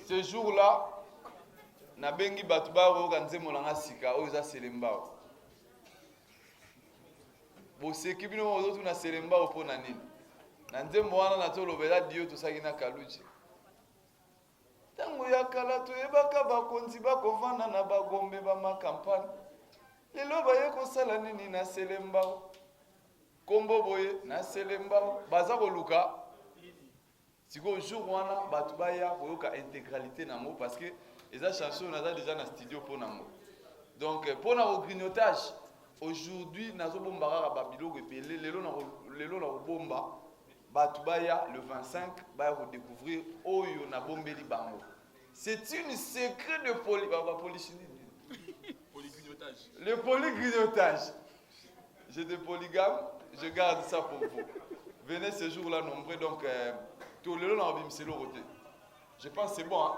Ce jour-là, nabengi batuba oganze molanga sika oza selembao. Boseki bino ozotu na selembao pona nini? Nanze mwana na tolo bela dio to sakina kaluchi. Tango ya kala to ebaka bakonzi bakovanda na bagombe ba makampani. Lelo baye kosala nini na selembao? Kombo boye na selembao baza koluka. Siko jour wana batuba ya koyoka intégralité nango parce que les chansons on a déjà dans studio pour nango. Donc pour na grignotage aujourd'hui nazo bombara babilo rebelle lelo na bomba batuba ya le 25 ba redécouvrir oyo na bombeli bango. C'est une secret de polygrignotage. Le polygrignotage. J'étais polygame, je garde ça pour vous. Venez ce jour-là nombreux donc tout le long je pense que c'est bon. Hein?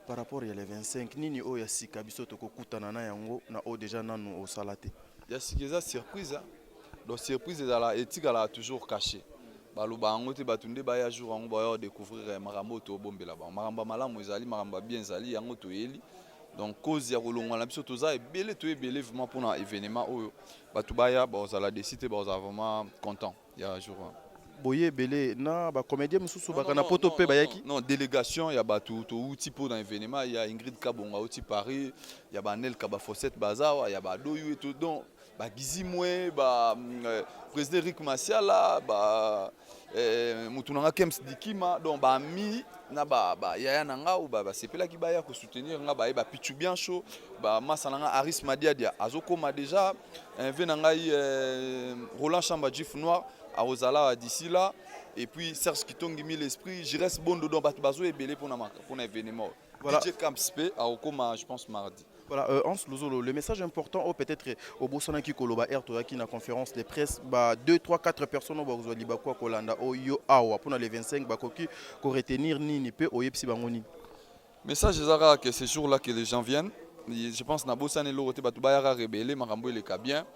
Par rapport à les 25, nini o ya sika biso to kokutana na yango na o déjà nanu o salate. Ya sika surprise. Donc surprise ezala éthique ala toujours caché. Baloba yango te batunde ba ya jour yango ba découvrir marambo to bombela ba. Maramba malamu ezali maramba bien ezali yango to yeli. Donc cause ya kolongwa na biso toza ebele to ebele vraiment pour un événement oyo. Batubaya ba ozala décider ba ozala vraiment content ya jour. Boye belé na ba comédien mususu ba kana poto pe bayaki. Non, délégation ya ba tout outil pour un événement, il y a Ingrid Kabonga outil Paris, il y a ba Nel Kaba Fossette Bazawa, il y a ba Doyu et tout donc ba Gizimwe, ba président Rick Masiala, ba Mutunanga Kems Dikima donc ba mi na ba yaya nanga ou ba sepela ki ba ya ko soutenir nga ba Pichu Biancho, ba Masalanga Aris Madiadia azokoma déjà venanga Roland Chamba Gif Noir à Rosala d'ici là et puis Serge Kitongi mis l'esprit je reste bon dedans bazo et belé pour un événement voilà. DJ Campspe à Okoma je pense mardi voilà Hans Lozolo le message important peut-être au Botswana qui koloba air to qui na conférence de presse 2 3 4 personnes au Zoli bakwa kolanda o yo awa pour les 25 bakoki ko retenir nini pe oyepsi bangoni message ezara que ces jours là que les gens viennent je pense na Botswana lo rote batu ba ya rebelle marambo le ka bien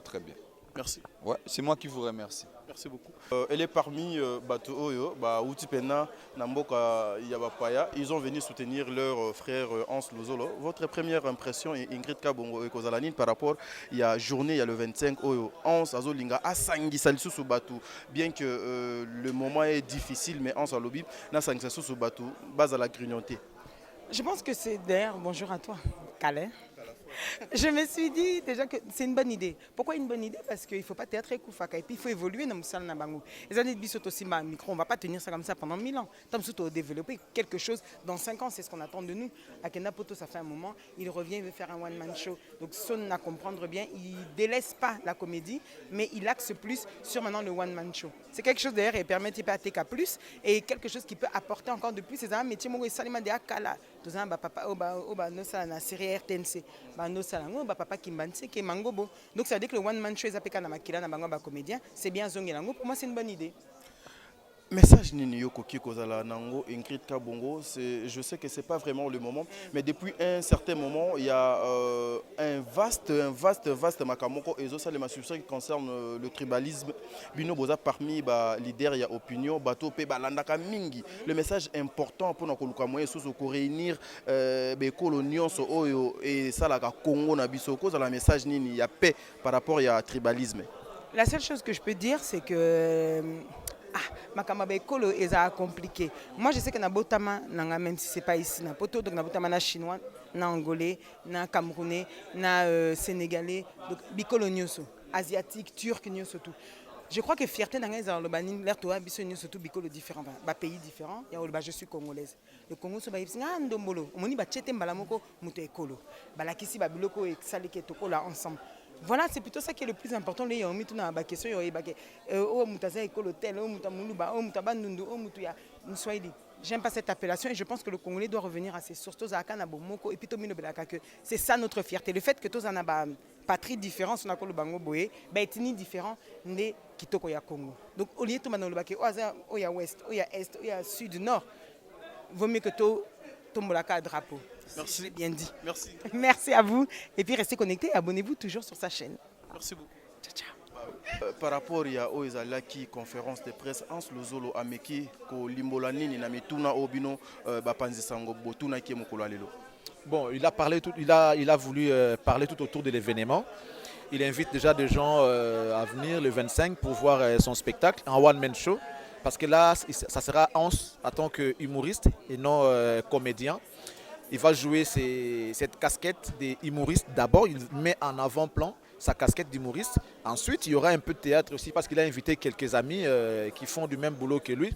très bien. Merci. Ouais, c'est moi qui vous remercie. Merci beaucoup. Elle est parmi Bato Oyo, Outipena, Namboka Yabapaya. Ils ont venu soutenir leur frère Hans Lozolo. Votre première impression, Ingrid Kabongo et Kozalanine, par rapport il y a journée, il y a le 25 Oyo. Hans Azolinga, Asangi Salisu Batou. Bien que le moment est difficile, mais Hans Alobi, Nasangi Salisu Batou, base à la grignoter. Je pense que c'est d'ailleurs, bonjour à toi, Calais. Je me suis dit déjà que c'est une bonne idée. Pourquoi une bonne idée? Parce qu'il ne faut pas être très koufaka et puis il faut évoluer dans le salon Nabango. Les années de bisous aussi, micro, on ne va pas tenir ça comme ça pendant 1000 ans. Tant que développer quelque chose dans 5 ans, c'est ce qu'on attend de nous. À Kenapoto, ça fait un moment, il revient, il veut faire un one-man show. Donc son à comprendre bien, il ne délaisse pas la comédie, mais il axe plus sur maintenant le one-man show. C'est quelque chose d'ailleurs qui permet de TK plus et quelque chose qui peut apporter encore de plus. C'est un métier où Salima de Akala, tout ça, papa, no ça na série RTNC. No salango papa Kimbanse qui est mangobo donc ça veut dire que le one man show ezapeka na makila na bango ba comédien c'est bien zongelango pour moi c'est une bonne idée. Message Nini Yoko Kikozala Nango Ingrid Kabongo, je sais que c'est pas vraiment le moment, mais depuis un certain moment, il y a un vaste makamoko et ça les massucés qui concerne le tribalisme. Bino Boza parmi les leaders, il y a opinion, bateau pe balandaka mingi. Le message important pour nous moyen sous réunir les coloniaux oyo et ça la Congo na biso cause la message Nini il y a paix par rapport à tribalisme. La seule chose que je peux dire c'est que Makamaba Ekolo est compliqué. Moi je sais que na Botama, même si c'est pas ici, na Poto, donc na Botama na chinois, na angolais, na camerounais, na sénégalais, donc bikolo nyoso, asiatique, turc nyoso tout. Je crois que fierté dans les Albanines, l'air toi, biso nyoso tout bikolo différent, ba pays différents. Il y a je suis congolaise. Le Congo so ba yipsi nga ndombolo, omoni ba chete mbalamoko muto ekolo. Ba lakisi ba biloko e salike tokola ensemble. Voilà, c'est plutôt ça qui est le plus important. Les gens ont une question, j'aime pas cette appellation et je pense que le Congolais doit revenir à ses sources. C'est ça notre fierté. Le fait que tous en a patrie différente, on a le bango boye, ethnie différent, né kitoko ya Congo. Donc au lieu de tout ya ouest, ya est, ya sud, nord, vaut mieux que tout tombolaka drapeau. Merci. Bien dit. Merci. Merci à vous. Et puis restez connectés et abonnez-vous toujours sur sa chaîne. Merci beaucoup. Ciao, ciao. Par rapport à Oezalaki conférence de presse Hans Lozolo ameki ko limbola nini na mituna obino bapanzi sango botuna ki mokolo lelo. Bon, il a voulu parler tout autour de l'événement. Il invite déjà des gens à venir le 25 pour voir son spectacle en one-man show. Parce que là, ça sera Hans en tant qu'humoriste et non comédien. Il va jouer cette casquette d'humoriste. D'abord, il met en avant-plan sa casquette d'humoriste. Ensuite, il y aura un peu de théâtre aussi parce qu'il a invité quelques amis qui font du même boulot que lui.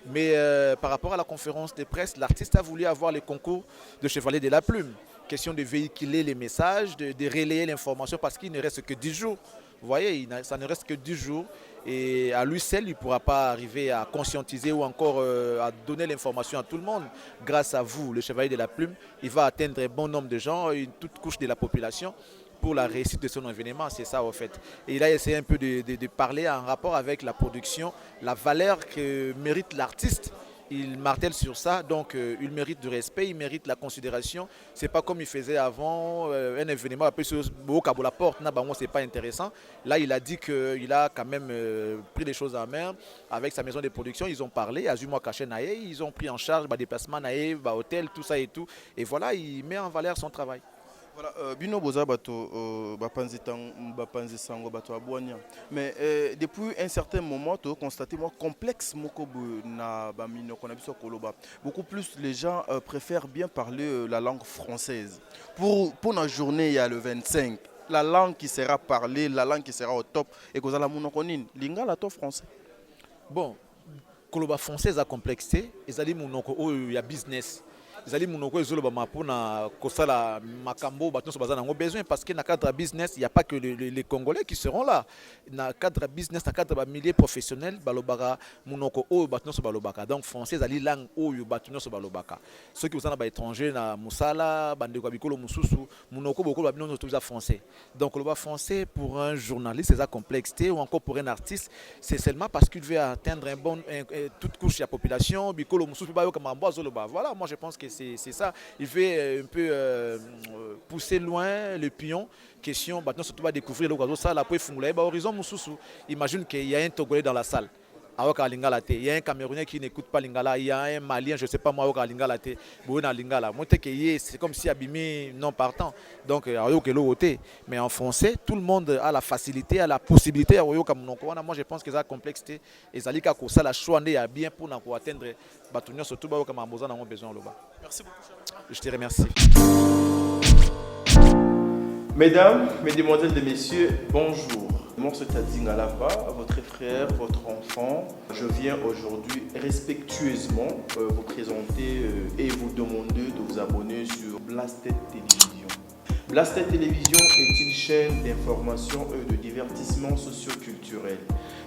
Mais par rapport à la conférence de presse, l'artiste a voulu avoir les concours de Chevalier de la Plume. Question de véhiculer les messages, de relayer l'information parce qu'il ne reste que 10 jours. Vous voyez, ça ne reste que 10 jours. Et à lui seul, il ne pourra pas arriver à conscientiser ou encore à donner l'information à tout le monde. Grâce à vous, le Chevalier de la Plume, il va atteindre un bon nombre de gens, une toute couche de la population pour la réussite de son événement, c'est ça en fait. Et il a essayé un peu de parler en rapport avec la production, la valeur que mérite l'artiste. Il martèle sur ça, donc il mérite du respect, il mérite la considération. C'est pas comme il faisait avant, un événement un peu sur la porte, c'est pas intéressant. Là, il a dit qu'il a quand même pris les choses en main avec sa maison de production. Ils ont parlé, Azuma Kaché Naé, ils ont pris en charge déplacement Naé, hôtel, tout ça et tout. Et voilà, il met en valeur son travail. Voilà, bino boza bato bapanzi sango bato abwania. Mais depuis un certain moment, tu as constaté moi complexe moko na bamino qu'on a biso koloba. Beaucoup plus les gens préfèrent bien parler la langue française. Pour la journée il y a le 25, la langue qui sera parlée, la langue qui sera au top et que la monokonine, lingala to français. Bon, koloba française a complexité, ezali monoko il y a business. Zali munoko ezolo ba pona kosala makambo bato baza nango besoin parce que dans cadre business il n'y a pas que les Congolais qui seront là. Dans cadre business, dans cadre milieu professionnel, balobaka munoko o bato so balobaka. Donc français zali langue o yo bato so balobaka. Ceux qui sont ba étrangers na musala bande ko bikolo mususu munoko boko ba bino tout français. Donc le français pour un journaliste c'est ça complexité ou encore pour un artiste, c'est seulement parce qu'il veut atteindre toute couche de la population, bikolo mususu ba yo comme ambozoloba. Voilà, moi je pense que c'est ça. Il veut un peu pousser loin le pion. Question, maintenant surtout va découvrir le oiseau ça, la poêle fungula, horizon mususu. Imagine qu'il y a un Togolais dans la salle. Il y a un Camerounais qui n'écoute pas Lingala, il y a un Malien, je ne sais pas moi, c'est comme si Abimi non partant. Donc, mais en français, tout le monde a la facilité, a la possibilité. Moi, je pense que ça a complexité. Et ça a la choix bien pour atteindre surtout besoin. Merci beaucoup. Je te remercie. Mesdames, mesdemoiselles et messieurs, bonjour. Moi, c'est Tadzi Ngalapa, votre frère, votre enfant. Je viens aujourd'hui respectueusement vous présenter et vous demander de vous abonner sur Blasted Télévision. Blasted Télévision est une chaîne d'information et de divertissement socio-culturel.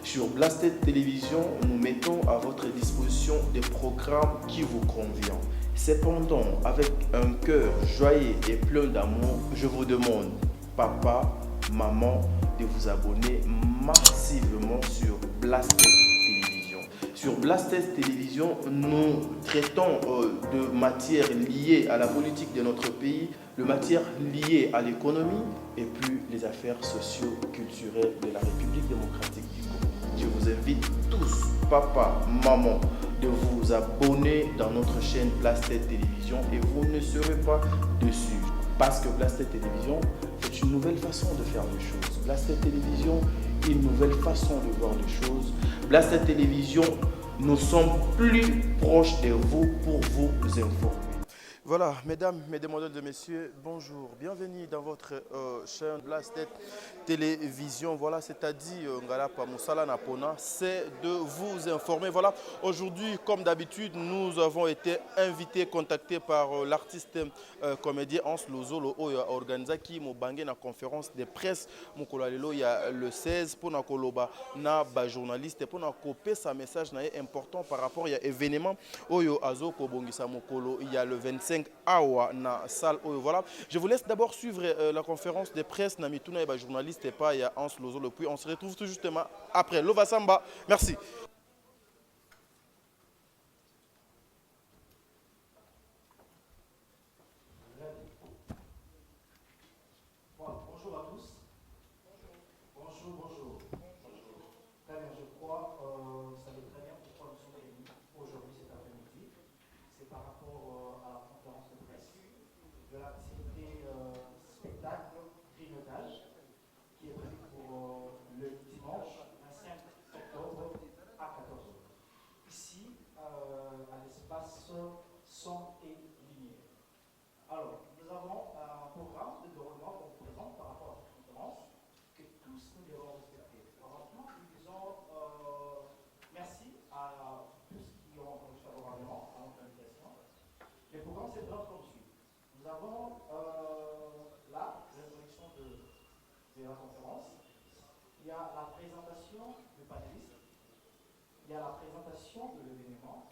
Sur Blasted Télévision, nous mettons à votre disposition des programmes qui vous conviennent. Cependant, avec un cœur joyeux et plein d'amour, je vous demande, papa, maman, de vous abonner massivement sur Blasted Télévision. Sur Blasted Télévision, nous traitons de matières liées à la politique de notre pays, de matières liées à l'économie et puis les affaires socio-culturelles de la République démocratique du Congo. Je vous invite tous, papa, maman, de vous abonner dans notre chaîne Blasted Télévision et vous ne serez pas déçus. Parce que Blasted Télévision, c'est une nouvelle façon de faire les choses. Blasted Télévision, une nouvelle façon de voir les choses. Blasted Télévision, nous sommes plus proches de vous pour vous informer. Voilà, mesdames, mesdemoiselles et messieurs, bonjour. Bienvenue dans votre chaîne Blasted Télévision. Voilà, c'est-à-dire, Ngalapa Moussala Napona, c'est de vous informer. Voilà, aujourd'hui, comme d'habitude, nous avons été invités, contactés par l'artiste comédien Hans Lozolo, qui a organisé une conférence de presse. Il y a le 16 pour Nakoloba, na journaliste, pour copier sa message important par rapport à l'événement. Il y a le 25 awa na salle voilà. Je vous laisse d'abord suivre la conférence de presse na mituna et journaliste et pas il y a Hans Lozolo puis on se retrouve tout justement après Lova Samba. Merci. Bonjour à tous. Bonjour. son et lumière. Alors, nous avons un programme de déroulement qu'on vous présente par rapport à cette conférence que tous nous devons respecter. Avant tout, nous disons merci à tous qui ont répondu favorablement à notre invitation. Le programme se présente comme suit. Nous avons là l'introduction de la conférence. Il y a la présentation du panéliste. Il y a la présentation de l'événement.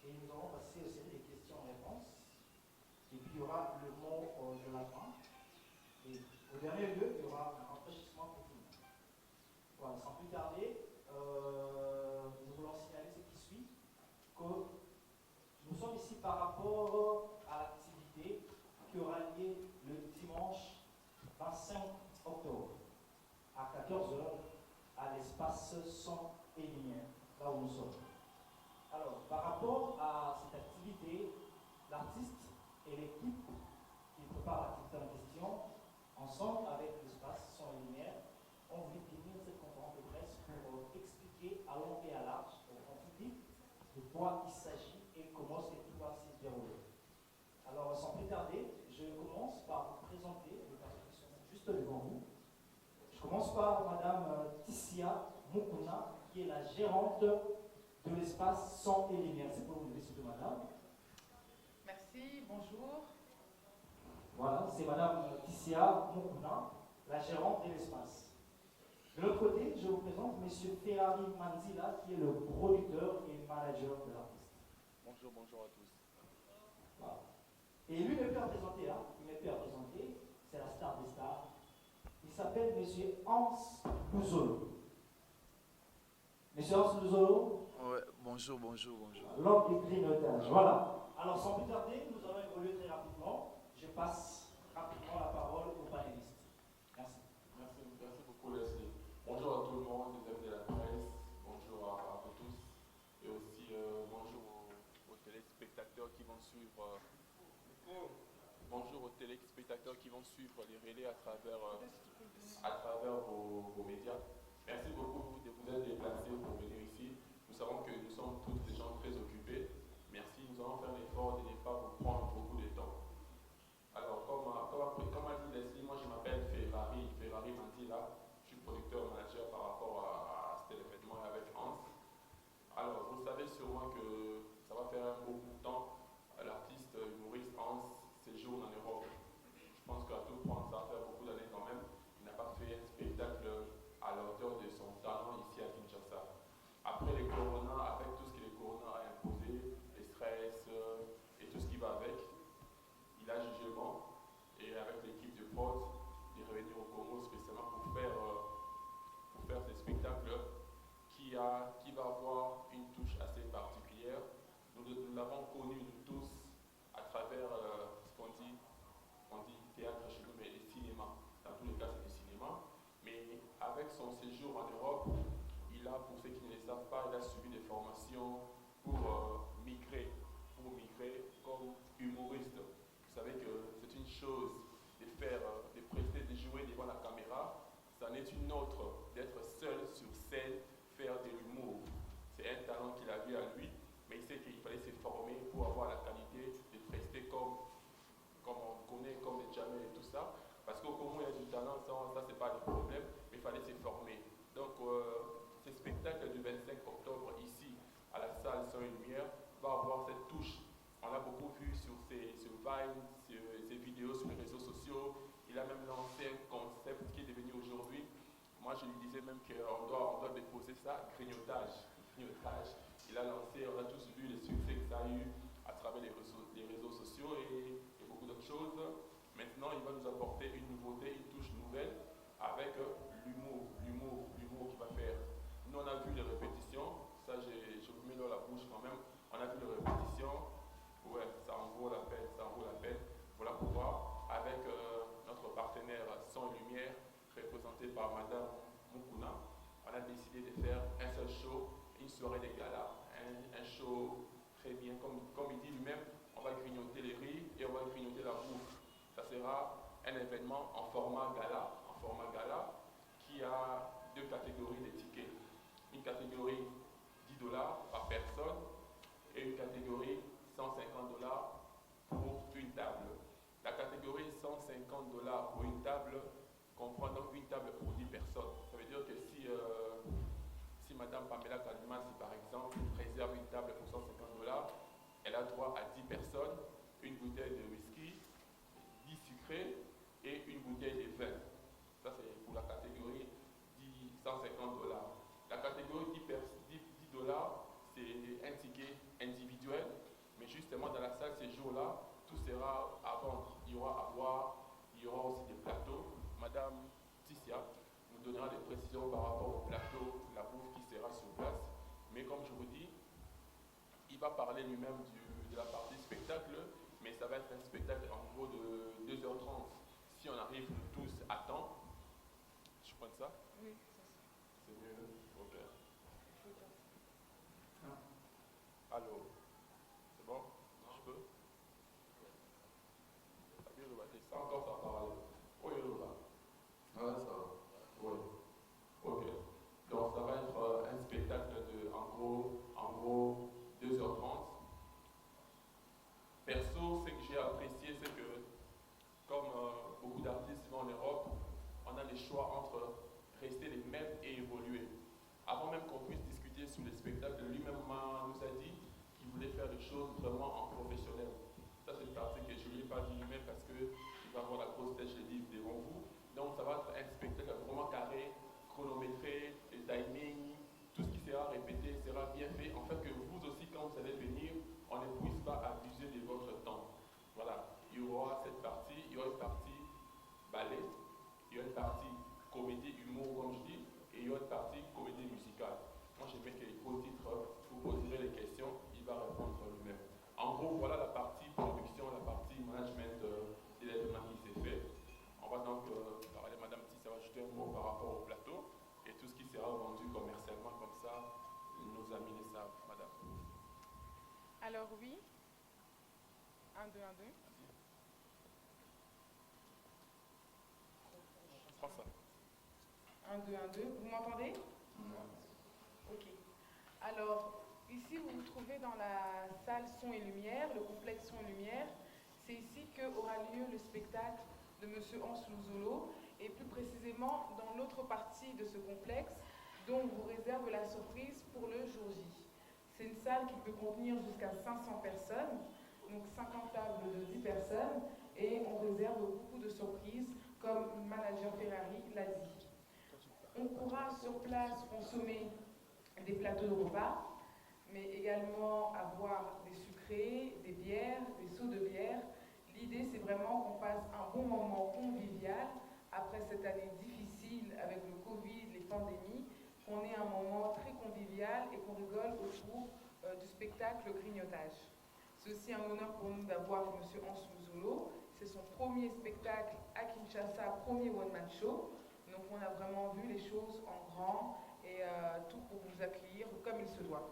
Et nous allons passer aux séries des questions-réponses. Et puis il y aura le mot de la fin. Et au dernier lieu, il y aura un rafraîchissement pour tout le monde. Voilà, sans plus tarder, nous voulons signaler ce qui suit, que nous sommes ici par rapport à l'activité qui aura lieu le dimanche 25 octobre à 14 h à l'espace son et lumière, là où nous sommes. Alors, par rapport à cette activité, l'artiste et l'équipe qui prépare l'activité en question, ensemble avec l'espace son et lumière, ont voulu tenir cette conférence de presse pour expliquer à long et à large au grand public de quoi il s'agit et comment c'est tout va se dérouler. Alors, sans plus tarder, je commence par vous présenter les personnes qui sont juste devant vous. Je commence par Madame Tissia Mukuna, qui est la gérante de l'espace son et lumière. C'est pour vous lever, s'il vous plaît, madame. Merci, bonjour. Voilà, c'est Madame Tissia Mukuna, la gérante de l'espace. De l'autre côté, je vous présente Monsieur Ferrari Manzila, qui est le producteur et manager de l'artiste. Bonjour, bonjour à tous. Voilà. Et lui ne peut représenter, il ne peut représenter, c'est la star des stars. Il s'appelle Monsieur Hans Luzolo. Monsieur Hans Luzolo. Ouais, bonjour, bonjour, bonjour. L'homme du grignotage. Voilà. Alors, sans plus tarder, nous allons évoluer très rapidement. Je passe rapidement la parole au panéliste. Merci. Merci beaucoup, Leslie. Bonjour à tout le monde, les amis de la presse. Bonjour à vous tous. Et aussi, bonjour aux téléspectateurs qui vont suivre. Bonjour aux téléspectateurs qui vont suivre les relais à travers vos médias. Merci beaucoup de vous être déplacés pour venir ici. Nous savons que nous sommes tous des gens très occupés. Merci, nous allons faire l'effort de ne pas vous prendre beaucoup de temps. Alors, comme a dit Leslie, moi je m'appelle Ferrari Mandila. Je suis producteur manager par rapport à cet événement avec Hans. Alors, vous savez sûrement que ça va faire un beau bout de temps. L'artiste humoriste Hans séjourne en Europe. Je pense qu'à tout prendre, ça va faire beaucoup d'années quand même. Il n'a pas fait un spectacle à la hauteur de son talent ici à Kinshasa. Après les corona, avec tout ce que le corona a imposé, les stress et tout ce qui va avec, il a jugé bon, et avec l'équipe de prod, de revenir au Congo spécialement pour faire ce spectacle qui va avoir une touche assez particulière. Nous l'avons connu nous tous à travers ce qu'on dit théâtre chez nous, mais le cinéma. Dans tous les cas, c'est du cinéma. Mais avec son séjour en Europe, pour ceux qui ne le savent pas, il a suivi des formations pour migrer comme humoriste. Vous savez que c'est une chose de prester, de jouer devant la caméra. C'en est une autre d'être seul sur scène, faire de l'humour. C'est un talent qu'il a vu à lui, mais il sait qu'il fallait se former pour avoir la qualité de prester comme on connaît, comme les Jamel et tout ça. Parce qu'au Congo, il y a du talent, ça c'est pas le problème, mais il fallait se former. Donc, ce spectacle du 25 octobre ici, à la salle Son et Lumière, va avoir cette touche. On l'a beaucoup vu sur ses Vines, ses vidéos sur les réseaux sociaux. Il a même lancé un concept qui est devenu aujourd'hui. Moi, je lui disais même qu'on doit déposer ça, grignotage. Il a lancé, on a tous vu les succès que ça a eu à travers les réseaux sociaux et beaucoup d'autres choses. Maintenant, il va nous apporter une nouveauté, une touche nouvelle avec l'humour qu'il va faire. Nous, on a vu les répétitions, ça je vous mets dans la bouche quand même. On a vu les répétitions, ouais, ça en vaut la peine. Voilà pourquoi, avec notre partenaire Son et Lumière, représenté par Madame Mukuna, on a décidé de faire un seul show, une soirée de gala, un show très bien, comme il dit lui-même, on va grignoter les riz et on va grignoter la bouffe. Ça sera un événement en format gala qui a deux catégories de tickets. Une catégorie $10 par personne et une catégorie $150 jour-là, tout sera à vendre. Il y aura à boire, il y aura aussi des plateaux. Madame Ticia nous donnera des précisions par rapport au plateau, la bouffe qui sera sur place. Mais comme je vous dis, il va parler lui-même de la partie spectacle, mais ça va être un spectacle en gros de 2h30. Si on arrive tous à temps, je prends ça? Oui, C'est mieux. Ok. Allô? C'est bon? Je peux? Ça encore ça parle. Oui, là. Ah, ça va. Oui. Ok. Donc ça va être un spectacle de en gros 2h30. Perso, ce que j'ai apprécié, c'est que comme beaucoup d'artistes vont en Europe, on a les choix entre rester les mêmes et évoluer. Avant même qu'on puisse discuter sur les spectacles, lui-même nous a dit qu'il voulait faire des choses vraiment en professionnel. Ça, c'est une partie que je ne lui ai pas dit lui-même parce qu'il va avoir la grosse tête, je l'ai dit, devant vous. Donc, ça va être un spectacle vraiment carré, chronométré, les timings, tout ce qui sera répété sera bien fait. En fait, que vous aussi, quand vous allez venir, on ne puisse pas abuser de votre temps. Voilà, il y aura cette partie, il y aura une partie ballet, il y aura une partie comédie, humour, comme je dis, et il y aura une partie comédie musicale. Moi, j'aime bien qu'au titre, vous poserez les questions, il va répondre lui-même. En gros, voilà la partie production, la partie management de l'événement qui s'est fait. On va donc parler, Madame Tissi, ça va ajouter un mot par rapport au plateau et tout ce qui sera vendu commercialement, comme ça, nos amis le savent, Madame. Alors oui. 1, 2, 1, 2. Prends ça. 1, 2, 1, 2. Vous m'entendez? Ok. Alors, ici, vous vous trouvez dans la salle Son et Lumière, le complexe Son et Lumière. C'est ici qu'aura lieu le spectacle de M. Hans Louzolo, et plus précisément dans l'autre partie de ce complexe, dont on vous réserve la surprise pour le jour J. C'est une salle qui peut contenir jusqu'à 500 personnes, donc 50 tables de 10 personnes, et on réserve beaucoup de surprises, comme le manager Ferrari l'a dit. On pourra sur place consommer des plateaux de repas, mais également avoir des sucrés, des bières, des seaux de bière. L'idée, c'est vraiment qu'on passe un bon moment convivial après cette année difficile avec le Covid, les pandémies, qu'on ait un moment très convivial et qu'on rigole autour du spectacle Grignotage. C'est aussi un honneur pour nous d'avoir M. Hans Louzolo. C'est son premier spectacle à Kinshasa, premier one-man show. Donc on a vraiment vu les choses en grand et tout pour vous accueillir comme il se doit.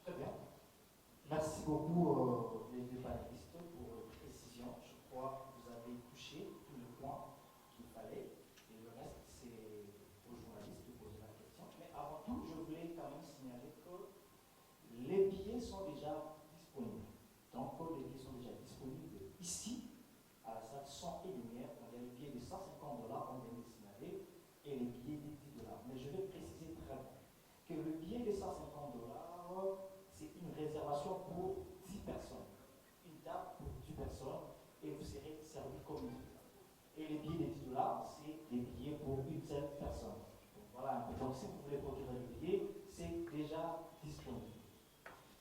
Très bien. Merci beaucoup les deux panélistes pour les précisions. Je crois que vous avez touché tous les points qu'il fallait. Et le reste, c'est aux journalistes de poser la question. Mais avant tout, je voulais quand même signaler que les billets sont déjà disponibles. Donc, les billets sont déjà disponibles ici, à la salle Son et Lumière. On a les billets de $150, on vient de signaler, et les billets de $10. Mais je vais préciser très bien que le billet de $150, c'est une réservation pour 10 personnes. Une table pour 10 personnes, et vous serez servi comme une table. Et les billets de $10, c'est des billets pour une seule personne. Donc, voilà un peu. Donc, si vous voulez procurer le billet, c'est déjà disponible.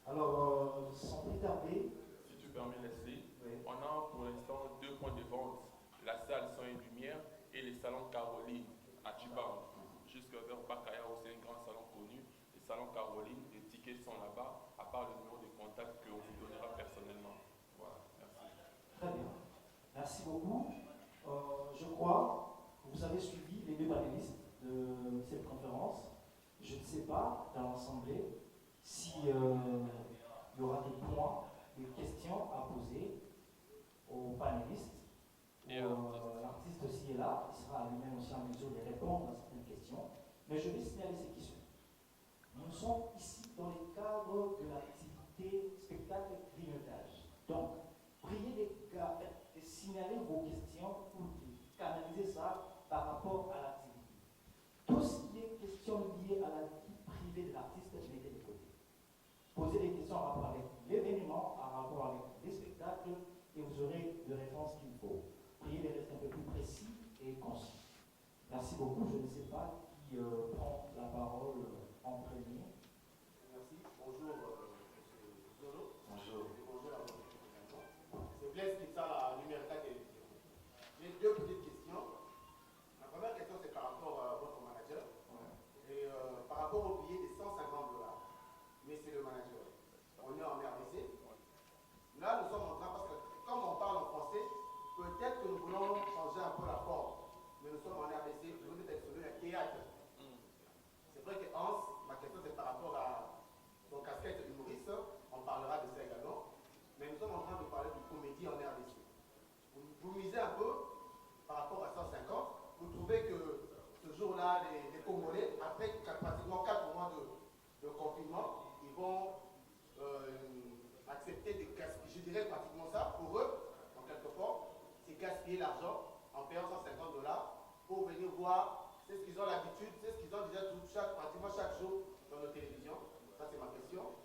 Alors, sans plus tarder. Si tu permets, Leslie, Oui. on a pour l'instant 2 points de vente, la salle Son et Lumière et les salons Caroline à Djiban. Jusque vers Bakaya, c'est un grand salon connu. Les salons Caroline, les tickets sont là-bas, à part le numéro de contact qu'on vous donnera personnellement. Voilà, merci. Très bien. Merci beaucoup. Je crois que vous avez suivi les deux panélistes de cette conférence. Je ne sais pas, dans l'Assemblée, s'il y aura des points, des questions à poser aux panélistes. Et l'artiste aussi est là, il sera lui-même aussi en mesure de répondre à certaines questions. Mais je vais signaler ce qui suit. Nous sommes ici dans le cadre de l'activité spectacle grignotage. Donc, priez les gars de signaler vos questions ou de canaliser ça par rapport à l'activité. Tout ce qui est question liée à la vie privée de l'artiste, mettez de côté. Posez des questions en rapport avec l'événement, en rapport avec les spectacles, et vous aurez les réponses qu'il faut. Priez de rester un peu plus précis et concis. Merci beaucoup. Je ne sais pas qui prend la parole en premier. Merci. Bonjour, monsieur en RDC, je veux être sur le théâtre. C'est vrai que Hans, ma question c'est par rapport à son casquette humoriste, on parlera de ça également, mais nous sommes en train de parler de comédie en RDC. Vous misez un peu par rapport à 150, vous trouvez que ce jour-là, les Congolais, après pratiquement 4 mois de confinement, ils vont accepter de gaspiller, je dirais pratiquement ça, pour eux, en quelque part, c'est gaspiller l'argent en payant 150 dollars pour venir voir, c'est ce qu'ils ont l'habitude, c'est ce qu'ils ont déjà pratiquement chaque jour dans nos télévisions. Ça, c'est ma question.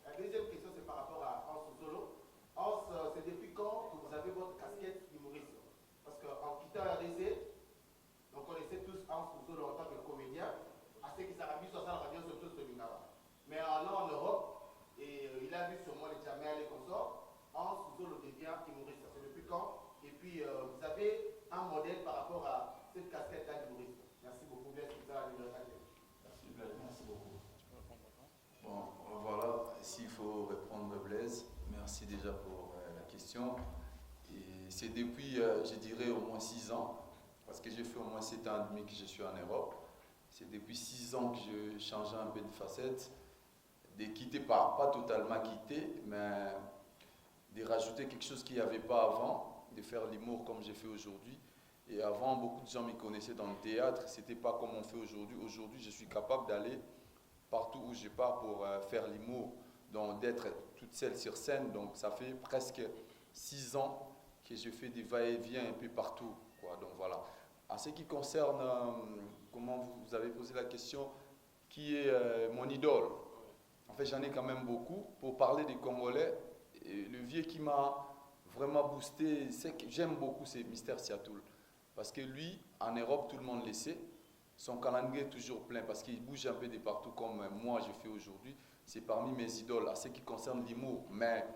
La deuxième question, c'est par rapport à Hans Zolo. Hans, c'est depuis quand que vous avez votre casquette d'humoriste? Parce qu'en quittant RDC, on connaissait tous Hans Zolo en tant que comédien, à ce qui s'arrête sur la radio, surtout ce Minara. Mais en allant en Europe, et il a vu sur moi les Jamel et consorts, Hans Zolo devient humoriste. C'est depuis quand? Et puis, vous avez un modèle par rapport à cette casquette-là d'humoriste. Merci beaucoup, Blaise, pour ça, Merci Blaise, merci beaucoup. Bon, voilà, s'il faut répondre Blaise, merci déjà pour la question. Et c'est depuis, je dirais, au moins 6 ans, parce que j'ai fait au moins 7 ans et demi que je suis en Europe. C'est depuis 6 ans que je changeais un peu de facette, de quitter, pas totalement quitter, mais de rajouter quelque chose qu'il n'y avait pas avant, de faire l'humour comme j'ai fait aujourd'hui. Et avant, beaucoup de gens me connaissaient dans le théâtre, c'était pas comme on fait aujourd'hui. Aujourd'hui, je suis capable d'aller partout où je pars pour faire l'humour, donc d'être toute seule sur scène. Donc ça fait presque 6 ans que je fais des va-et-vient un peu partout, quoi. Donc voilà. En ce qui concerne, comment vous avez posé la question, qui est mon idole? En fait, j'en ai quand même beaucoup. Pour parler des Congolais, et le vieux qui m'a vraiment boosté, c'est que j'aime beaucoup, c'est Mister Siatoul. Parce que lui, en Europe, tout le monde le sait. Son calendrier est toujours plein parce qu'il bouge un peu de partout comme moi je fais aujourd'hui. C'est parmi mes idoles, à ce qui concerne l'humour. Mais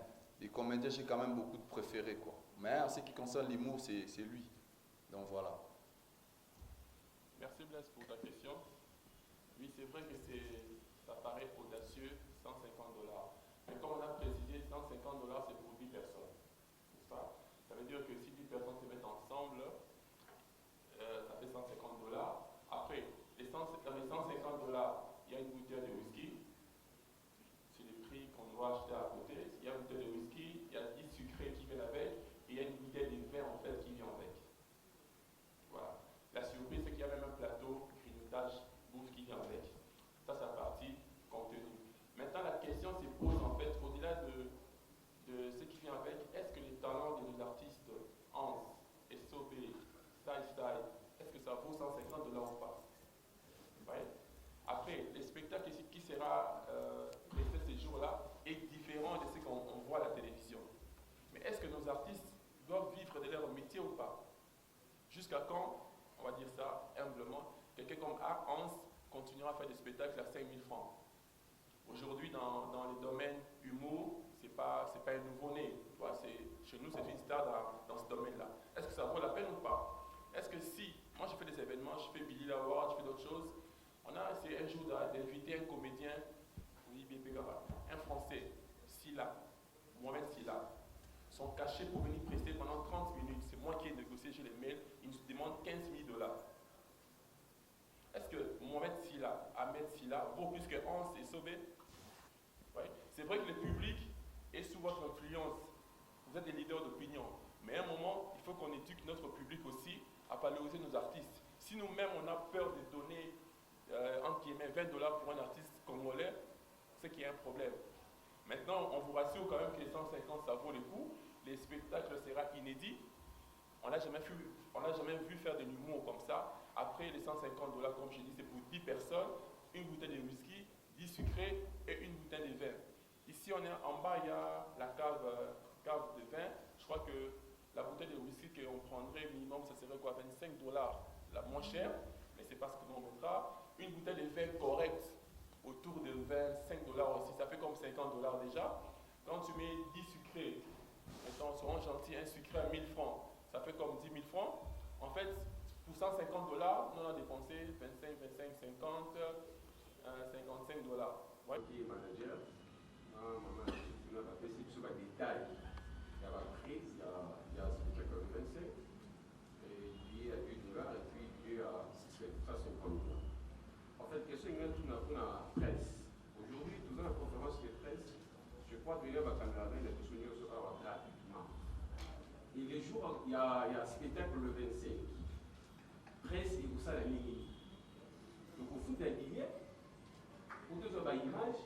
les comédiens, j'ai quand même beaucoup de préférés, quoi. Mais en ce qui concerne l'humour, c'est lui. Donc voilà. Merci Blaise pour ta question. Oui, c'est vrai que ça paraît audacieux, 150 dollars. Mais comme on a précisé, 150 dollars c'est pour 10 personnes. Ça veut dire que si 10 personnes se mettent ensemble, ça fait 150 dollars. Après, dans les 150 dollars, il y a une bouteille de whisky. C'est le prix qu'on doit acheter à côté. Il y a une bouteille de whisky, il y a 10 sucrés qui viennent avec, et il y a une bouteille de vin en fait qui vient avec. Voilà. La surprise, c'est qu'il y a même un plateau, grignotage, bouffe qui vient avec. Ça, c'est la partie contenu. Maintenant, la question se pose en fait, au-delà de ce qui vient avec, est-ce que les talents de nos artistes, Hans, SOB, Style, est-ce que ça vaut 150 dollars ou pas? Ouais. Après, le spectacle ici qui sera presté ces jours-là est différent de ce qu'on voit à la télévision. Mais est-ce que nos artistes doivent vivre de leur métier ou pas? Jusqu'à quand, on va dire ça humblement, quelqu'un comme Hans continuera à faire des spectacles à 5 000 francs. Aujourd'hui, dans les domaines humour, c'est pas un nouveau-né. Chez nous, c'est une star dans ce domaine-là. Est-ce que ça vaut la peine ou pas? Est-ce que si, moi je fais des événements, je fais Billy Laward, je fais d'autres choses, on a essayé un jour d'inviter un comédien, un Français, Silla, Mohamed Silla. Son cachet pour venir prester pendant 30 minutes, c'est moi qui ai négocié, j'ai les mails, il nous demande 15 000 dollars. Est-ce que Mohamed Silla, Ahmed Silla, vaut plus que Hans et Sobé? Ouais. C'est vrai que le public est sous votre influence. Vous êtes des leaders d'opinion. Mais à un moment, il faut qu'on éduque notre public aussi à valoriser nos artistes. Si nous-mêmes, on a peur de donner, entre guillemets, 20 dollars pour un artiste congolais, c'est qu'il y a un problème. Maintenant, on vous rassure quand même que les 150, ça vaut le coup. Les spectacles seront inédits. On n'a jamais vu faire de l'humour comme ça. Après, les 150 dollars, comme je dis, c'est pour 10 personnes, une bouteille de whisky, 10 sucrés et une bouteille de vin. Ici, on est en bas, il y a la cave de vin. Je crois que la bouteille de whisky qu'on prendrait minimum, ça serait quoi, 25 dollars, la moins chère, mais c'est parce que nous on mettra une bouteille de vin correcte autour de 25 dollars aussi, ça fait comme 50 dollars déjà. Quand tu mets 10 sucrés, mettons, seront gentils, un sucré à 1000 francs, ça fait comme 10 000 francs. En fait, pour 150 dollars, nous on a dépensé 25, 50, 55 dollars. Ouais. Qui est manager, maman, on a fait sur les détails. Il y a la prise, il y a ce que 25, et lié à 2 dollars, et puis lié à il va caméraman, il a tout sur gratuitement. Et les jours, il y a un spectacle le 25. Presse et tout ça, la ligne. Donc, au foot, il y a un billet. Pour que ce soit image,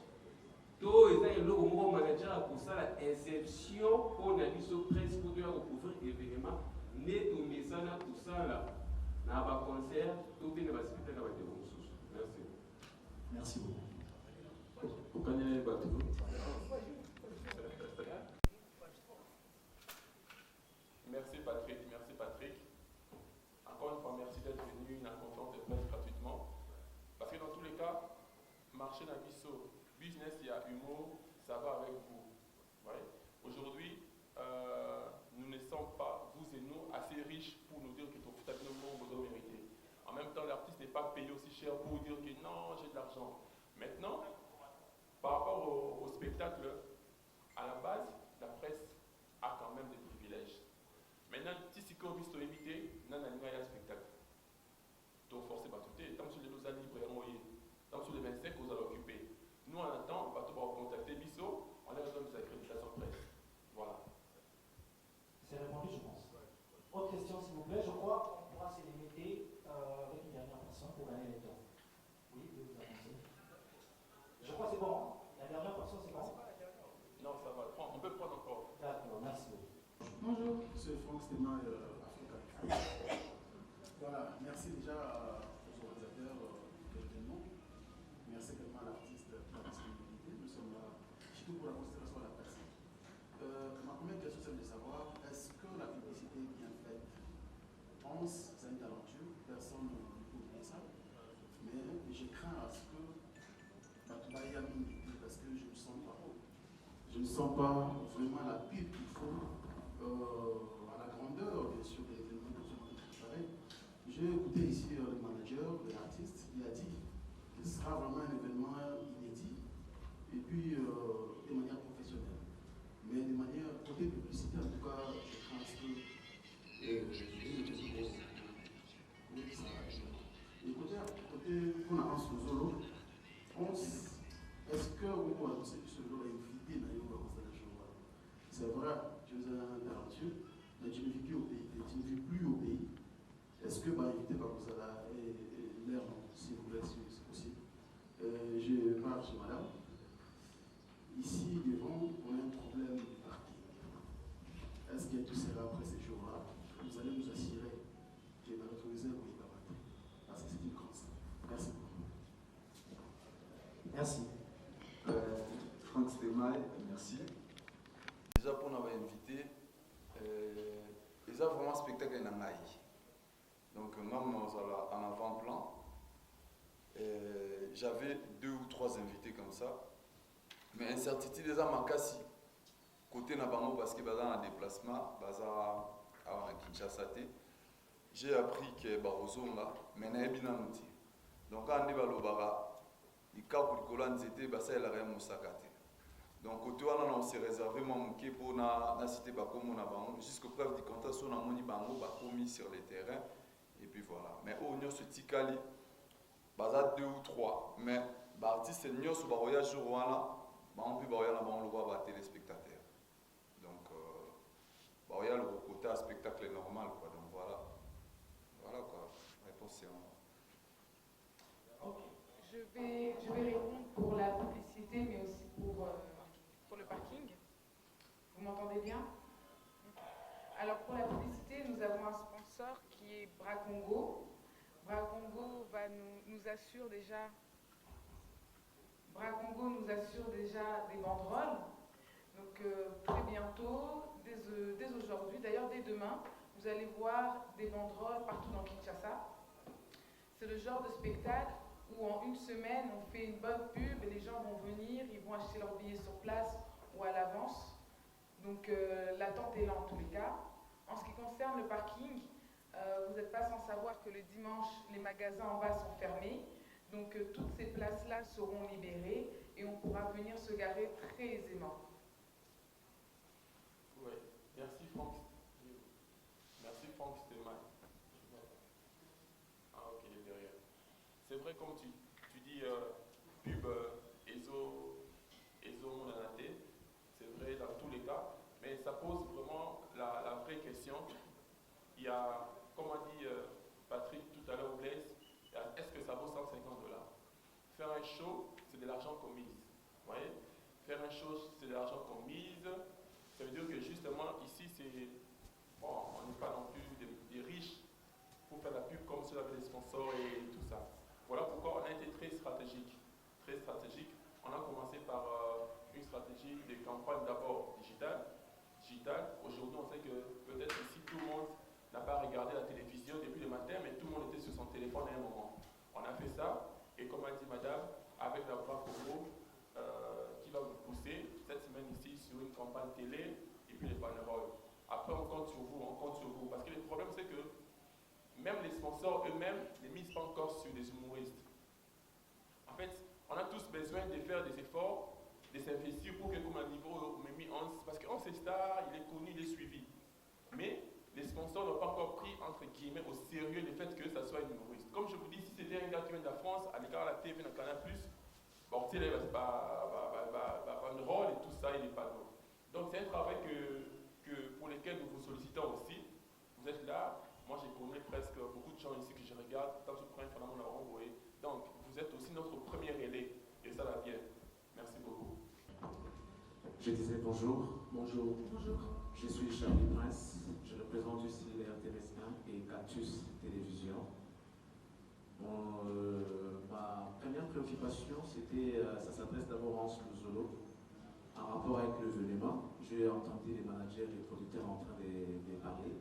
tout est un logo manager pour ça, l'inception pour la mission presse pour couvrir l'événement. Net ou message, tout ça là. Dans un concert, tout est dans le spectacle avec des ressources. Merci. Merci beaucoup. Pour gagner les bateaux. Merci Patrick, merci Patrick. Encore une fois, merci d'être venu dans la conférence de presse gratuitement. Parce que dans tous les cas, marché dans biso, business, il y a humour, ça va avec vous. Ouais. Aujourd'hui, nous ne sommes pas, vous et nous, assez riches pour nous dire que tout à fait vous doit mériter. En même temps, l'artiste n'est pas payé aussi cher pour vous dire que non, j'ai de l'argent. Maintenant, par rapport au spectacle, à la base, la presse a quand même des privilèges. Maintenant, si c'est qu'on vise éviter, nous avons un spectacle. Donc, forcément, tout est. Tant sur les lois libres, tant sur les 25, vous allez occuper. Nous, en attendant, on va contacter Bisso, on leur donne des accréditations presse. Voilà. C'est répondu, je pense. Autre question, s'il vous plaît. Je crois qu'on pourra se limiter avec une dernière personne pour gagner les temps. Oui, vous avancez. Je crois que c'est bon. Hein? La dernière personne, c'est bon? Non, ça va. On peut prendre encore. D'accord, merci beaucoup. Bonjour, c'est Franck Stéma, Africa. Voilà, merci déjà aux organisateurs de l'événement. Merci également à l'artiste pour la disponibilité. Nous sommes là, surtout pour la considération de la presse. Ma première question, c'est de savoir, est-ce que la publicité est bien faite? Pense, c'est une talentueux, personne ne peut oublier ça. Mais je crains à ce que Batouba ait mis, parce que je ne sens pas. Je ne sens pas vraiment la pub qu'il faut. À la grandeur, bien sûr, des événements que nous avons préparés. J'ai écouté ici le manager de l'artiste, il a dit que ce sera vraiment un événement inédit et puis de manière professionnelle. Mais de manière, côté publicité, en tout cas, je pense que et côté qu'on avance au Zolo, est-ce que vous pouvez annoncer que ce jour est invité dans les constellations? C'est vrai, tu es un talentueux, mais tu ne vis plus au pays. Tu ne vis plus au pays. Est-ce que inviter Bakosala et l'air, s'il vous plaît, si c'est possible? Je parle chez madame. Ici, devant, on a un problème de parking. Est-ce que tout sera après ces jours-là? Vous allez nous assurer que dans notre réserve, vous pas battre. Parce que c'est une grande salle. Merci beaucoup. Merci. Franck Stémal, merci. Déjà pour nous avoir invité, ils ont vraiment un spectacle en Naï. Donc même en avant-plan, j'avais 2 ou 3 invités comme ça. Mais incertitude déjà Makassi. Côté Nabango parce que dans un déplacement, à Kinshasa, j'ai appris que Barozonga, mais n'a pas de. Donc quand on est à il y a un donc côté on s'est réservé pour la cité jusqu'au preuve du contrat sur la moni bango commis sur les terrains et puis voilà. Mais au niveau ce tikali baza 2 ou 3 mais l'artiste est sur le voyage jour on peut voyager là-bas on le voit téléspectateurs. Donc le côté spectacle normal quoi. Donc voilà quoi. Réponse c'est Ok. Je vais répondre pour la publicité, mais aussi pour le parking. Vous m'entendez bien? Alors pour la publicité, nous avons un sponsor qui est Bracongo. Bracongo nous assure déjà des banderoles. Donc très bientôt, dès aujourd'hui, d'ailleurs dès demain, vous allez voir des banderoles partout dans Kinshasa. C'est le genre de spectacle où en une semaine, on fait une bonne pub et les gens vont venir, ils vont acheter leurs billets sur place ou à l'avance. Donc l'attente est là en tous les cas. En ce qui concerne le parking, vous n'êtes pas sans savoir que le dimanche, les magasins en bas sont fermés. Donc toutes ces places-là seront libérées et on pourra venir se garer très aisément. Oui, merci Franck. Merci Franck Stéman. Ah ok, il est derrière. C'est vrai comme tu dis pub ESO Monanaté, c'est vrai l'argent qu'on mise. Vous voyez? Faire une chose, c'est de l'argent qu'on mise. Ça veut dire que justement, ici, on n'est pas non plus des riches pour faire la pub comme cela avec les sponsors et tout ça. Voilà pourquoi on a été très stratégique. Très stratégique. On a commencé par une stratégie de campagne d'abord digitale. Aujourd'hui, on sait que peut-être ici, tout le monde n'a pas regardé la télévision depuis le matin, mais tout le monde était sur son téléphone à un moment. On a fait ça, et comme a dit madame, avec la voix Congo, qui va vous pousser cette semaine ici sur une campagne télé, et puis les banderoles. Après, on compte sur vous, parce que le problème, c'est que même les sponsors eux-mêmes ne misent pas encore sur des humoristes. En fait, on a tous besoin de faire des efforts, de s'investir pour que, comme un niveau Mimi 11, parce que 11 est star, il est connu, il est suivi. Mais les sponsors n'ont pas encore pris, entre guillemets, au sérieux le fait que ça soit une humoriste. Comme je vous dis, si c'était un gars qui vient de la France, à l'écart de la TV, dans le Canal+, bon, tu sais, c'est pas un rôle et tout ça, il n'est pas bon. Donc c'est un travail pour lequel nous vous sollicitons aussi. Vous êtes là, moi j'ai connu presque beaucoup de gens ici que je regarde, tant que je prends finalement la renvoyer. Donc vous êtes aussi notre premier relais, et ça va bien. Merci beaucoup. Je disais bonjour. Bonjour. Bonjour. Je suis Charlie Prince. Je représente ici les RTVS1 et Cactus Télévision. Ma première préoccupation, c'était, ça s'adresse d'abord à Hans Luzolo, en rapport avec le l'événement. J'ai entendu les managers et les producteurs en train de parler.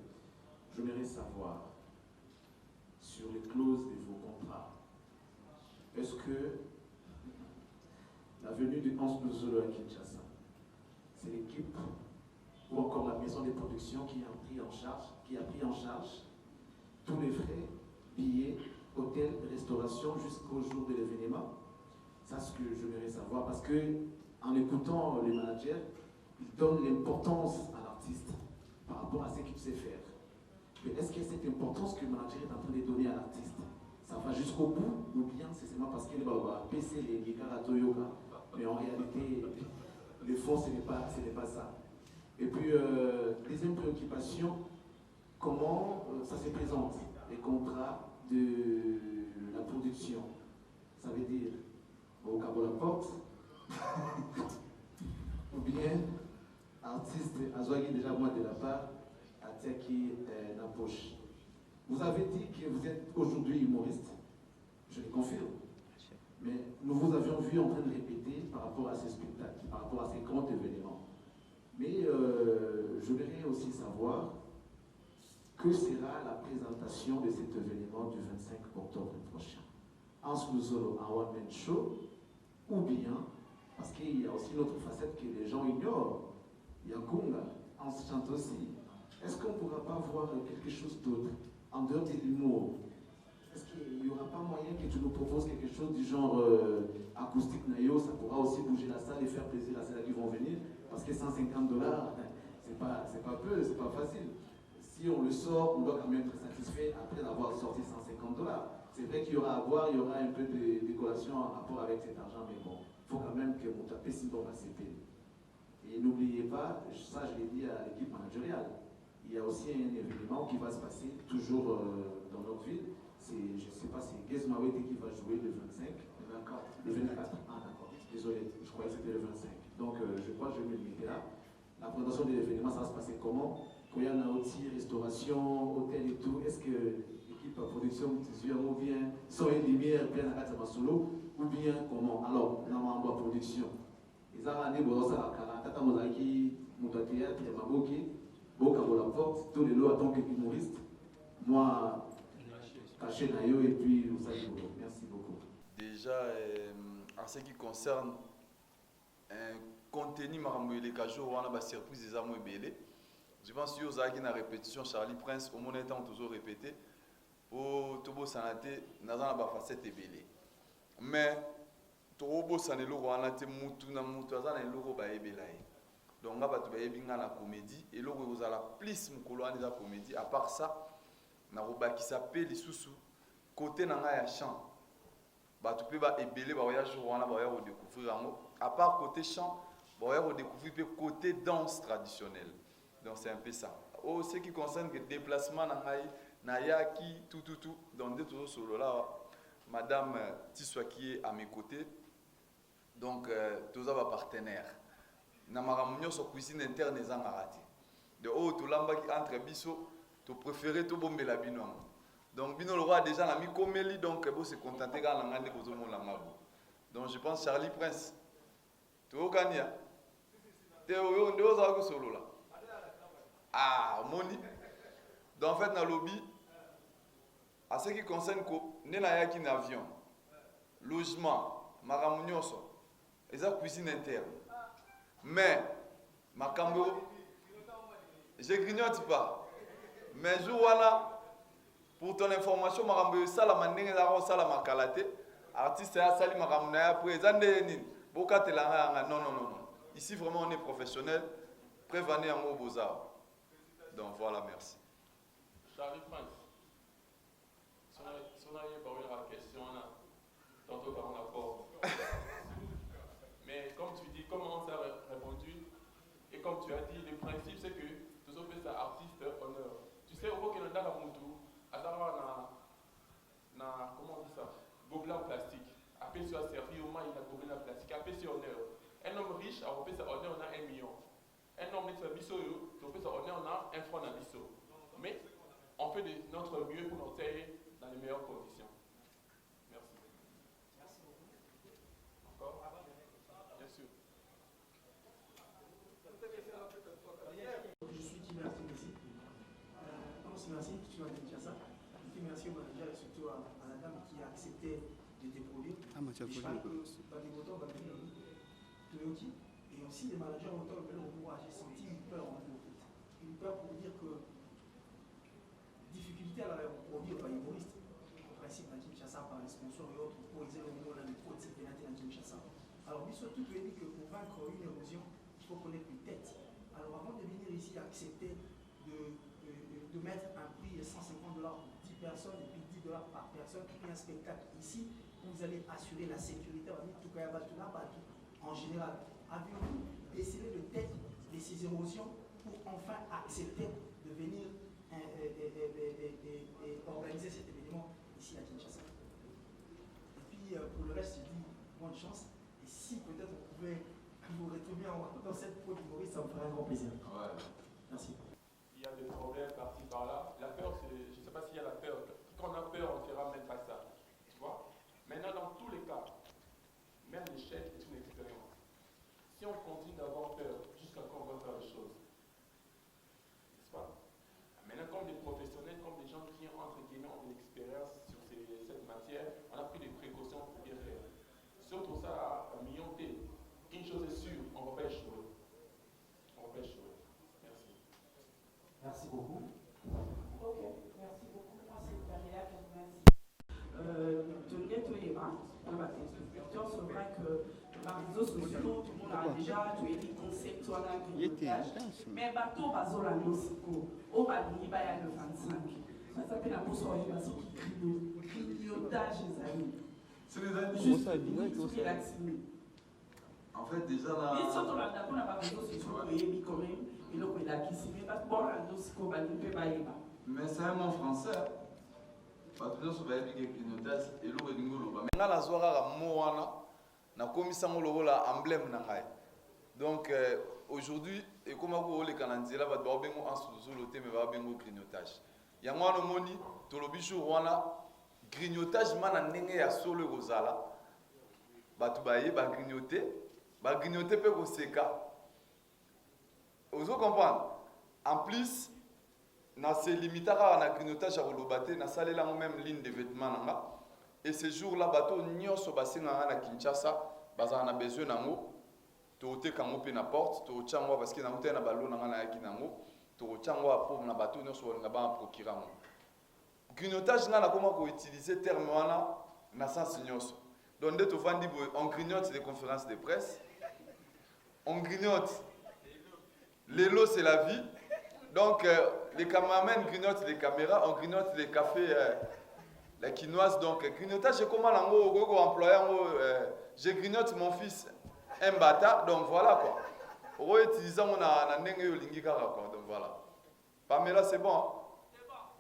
J'aimerais savoir, sur les clauses de vos contrats, est-ce que la venue de Hans Luzolo à Kinshasa, c'est l'équipe ou encore la maison de production qui a pris en charge tous les frais, billets, hôtels, restauration jusqu'au jour de l'événement? C'est ce que j'aimerais savoir, parce que en écoutant les managers, ils donnent l'importance à l'artiste par rapport à ce qu'il sait faire. Mais est-ce que cette importance que le manager est en train de donner à l'artiste, ça va jusqu'au bout, ou bien c'est seulement parce qu'il va PC les Karato Yoga, mais en réalité, le fond, ce n'est pas ça. Et puis, deuxième préoccupation, comment ça se présente, les contrats de la production? Ça veut dire, au cabo la porte, ou bien, artiste, Azouagi déjà moi de la part, à Tiaki la poche. Vous avez dit que vous êtes aujourd'hui humoriste, je le confirme. Mais nous vous avions vu en train de répéter par rapport à ces spectacles, par rapport à ces grands événements. Mais je voudrais aussi savoir que sera la présentation de cet événement du 25 octobre prochain. Hans Luzolo en One Man Show, ou bien, parce qu'il y a aussi une autre facette que les gens ignorent, il y a Kunga, Hans chante aussi. Est-ce qu'on ne pourra pas voir quelque chose d'autre en dehors de l'humour? Est-ce qu'il n'y aura pas moyen que tu nous proposes quelque chose du genre acoustique Nayo? Ça pourra aussi bouger la salle et faire plaisir à celles qui vont venir, parce que $150, c'est pas peu, c'est pas facile. Si on le sort, on doit quand même être satisfait après d'avoir sorti $150. C'est vrai qu'il y aura à boire, il y aura un peu de décoration en rapport avec cet argent, mais bon, il faut quand même que mon tapé si bon à CP. Et n'oubliez pas, ça je l'ai dit à l'équipe managériale, il y a aussi un événement qui va se passer toujours dans notre ville. Je ne sais pas, c'est Guez Mawete qui va jouer le 25. Le 24. Ah d'accord, désolé, je croyais que c'était le 25. Donc je crois que je vais me limiter là. La présentation de l'événement, ça va se passer comment? Koyana aussi, restauration, hôtel et tout. Est-ce que l'équipe production, ou bien son et lumière, bien à Katama Solo, ou bien comment? Alors, on a en production. Ils ont amené Borosa à Karata, Mozaki, Moutatéa, Maboki, Boka la porte, tous les lots en tant qu'humoriste. Moi, caché Nayo et puis vous savez. Merci beaucoup. Déjà, en ce qui concerne un contenu Maramouélé Kajo, on a des surprises des amours belés. Je pense que vous avez une répétition, Charlie Prince, au moment où toujours répété, pour Tobo Sanate, nous avons une facette belée. Mais, Tobo Sanate, nous avons une logo belée. Donc, on a une la comédie, et logo vous avez plus de la comédie. À part ça, nous avons qui s'appelle les sous côté de chant. Tu peux découvrir. À part côté chant, tu peux découvrir le côté danse traditionnelle. Donc c'est un peu ça. Ce qui concerne le déplacement, Nayaki, tout. Donc, dès tout solo là, Madame Tissoua qui est à mes côtés, Donc tous les partenaires na makambo nyonso cuisine interne ezangaka te de oyo tolambaki entre biso topréféré tobombela bino yango donc bino le roi déjà na mikomeli donc bose contente kaka na ngai nde bozomona ngabo donc je pense Charlie Prince toyokani ya te oyo nde ozala kosolola omoni donc en fait na lobby à ce qui concerne nde nayaki na avion logement makambo nyonso eza cuisine interne mais makambo je grignote pas mais jour wana pour ton information makambo esalama ndenge ezaka kosalama kala te artiste asali makambo na ye après eza nde nini bokatelanga yanga non ici vraiment on est professionnel prévane yango bozawa donc voilà merci Charlie Prince si on a eu par la question là tantôt par la porte mais comme tu dis comment on s'est répondu et comme tu as dit le principe c'est que tout ça fait ça artiste honneur tu sais au moins qu'il y a dans Moutou à savoir na comment on dit ça gobelin plastique après sur servi au moins il a gobelin plastique après sur honneur un homme riche a fait ça honneur on a 1 million un homme qui fait biso tu fais ça honneur on a 1 franc dans biso mais on fait de notre mieux pour nous tailler dans les meilleures conditions. Merci. Merci beaucoup. Encore? Bien sûr. Je suis Tim Merci. Merci, je suis à Kinshasa. Merci au manager et surtout à la dame qui a accepté de décoller. Je parle que dans les votants, et aussi les managers autant le pouvoir, j'ai senti une peur en nous. Une peur pour dire que difficulté à la produire par humoriste. En principe, à Kinshasa, par les sponsors et autres, pour exercer le niveau de la type de à Kinshasa. Alors, il faut tout dit que pour vaincre une érosion, il faut connaître une tête. Alors, avant de venir ici, accepter de mettre un prix de $150 pour 10 personnes et puis $10 par personne qui fait un spectacle ici, où vous allez assurer la sécurité en général. Avez-vous décidé de tête de ces érosions pour enfin accepter de venir et organiser cet événement ici à Kinshasa? Et puis pour le reste, je dis bonne chance. Et si peut-être on pouvait vous retrouver dans cette peau d'humoriste, ça me ferait un grand plaisir. Ouais. Merci. Il y a des problèmes par-ci par-là. La peur, c'est, je ne sais pas s'il y a la peur. Quand on a peur, on ne fera même pas ça. Tu vois? Maintenant, dans tous les cas, même l'échec est une expérience. Si on continue d'avoir peur jusqu'à quand on va faire les choses, n'est-ce pas? Maintenant, comme des professionnels, comme des gens qui, entre guillemets, ont de l'expérience sur cette matière, on a pris des précautions pour bien faire. Si on trouve ça à million T, une chose est sûre, on ne va pas échouer. On va pas échouer. Merci. Merci beaucoup. Ok, merci beaucoup. Moi, c'est Daniela Kazmanzi. C'est vrai que les réseaux sociaux, tout le monde a déjà tué des concepts, on a grignotage. Mais bateau, bazola, nosiko, au balini, baya le 25. Ça s'appelle la bourse orientation qui grignotage, les amis. C'est les amis. Juste relaxer. En fait, déjà là. Et surtout, là, on n'a pas réseaux sociaux, quand même, et donc, il a qui s'y met, bon, la nosiko, balini, baya. Mais c'est un mot français. Bato nyonso bayebi ke grignotage eloko elingi oloba nga nazwa kaka mo wana nakomisango lokola emblème na ngai donc aujourd'hui ekomaki oleka na nzela bato baobengo ansuzulu te me baobengo grignotage yango wana omoni tolobi jour wana grignotage ma na ndenge ya solo ekozala bato baye bagrignote mpe koseka ozo comprendre en plus na se limita kaka na grignotage ya koloba te nasalela yango même ligne de vêtement na nga et ce jour là bato nyonso basengaka na Kinshasa bazala na besoin nango toteka yango mpe na porte totya yango parce que nango te na balo na nga nayaki nango totya yango apo na bato nyonso balinga baprocure yango grignotage nga nakoma koutilize terme wana na sens nyonso donc nde tovandi boye on grignote les conférences de presse on grignote lelo c'est la vie donc les caméramans grignotent les caméras, on grignote les cafés, les quinoises. Donc, grignotage, c'est comment je grignote mon fils, un bâtard. Donc, voilà quoi. On utilise mon quoi. Donc, voilà. Pamela, c'est bon. Hein?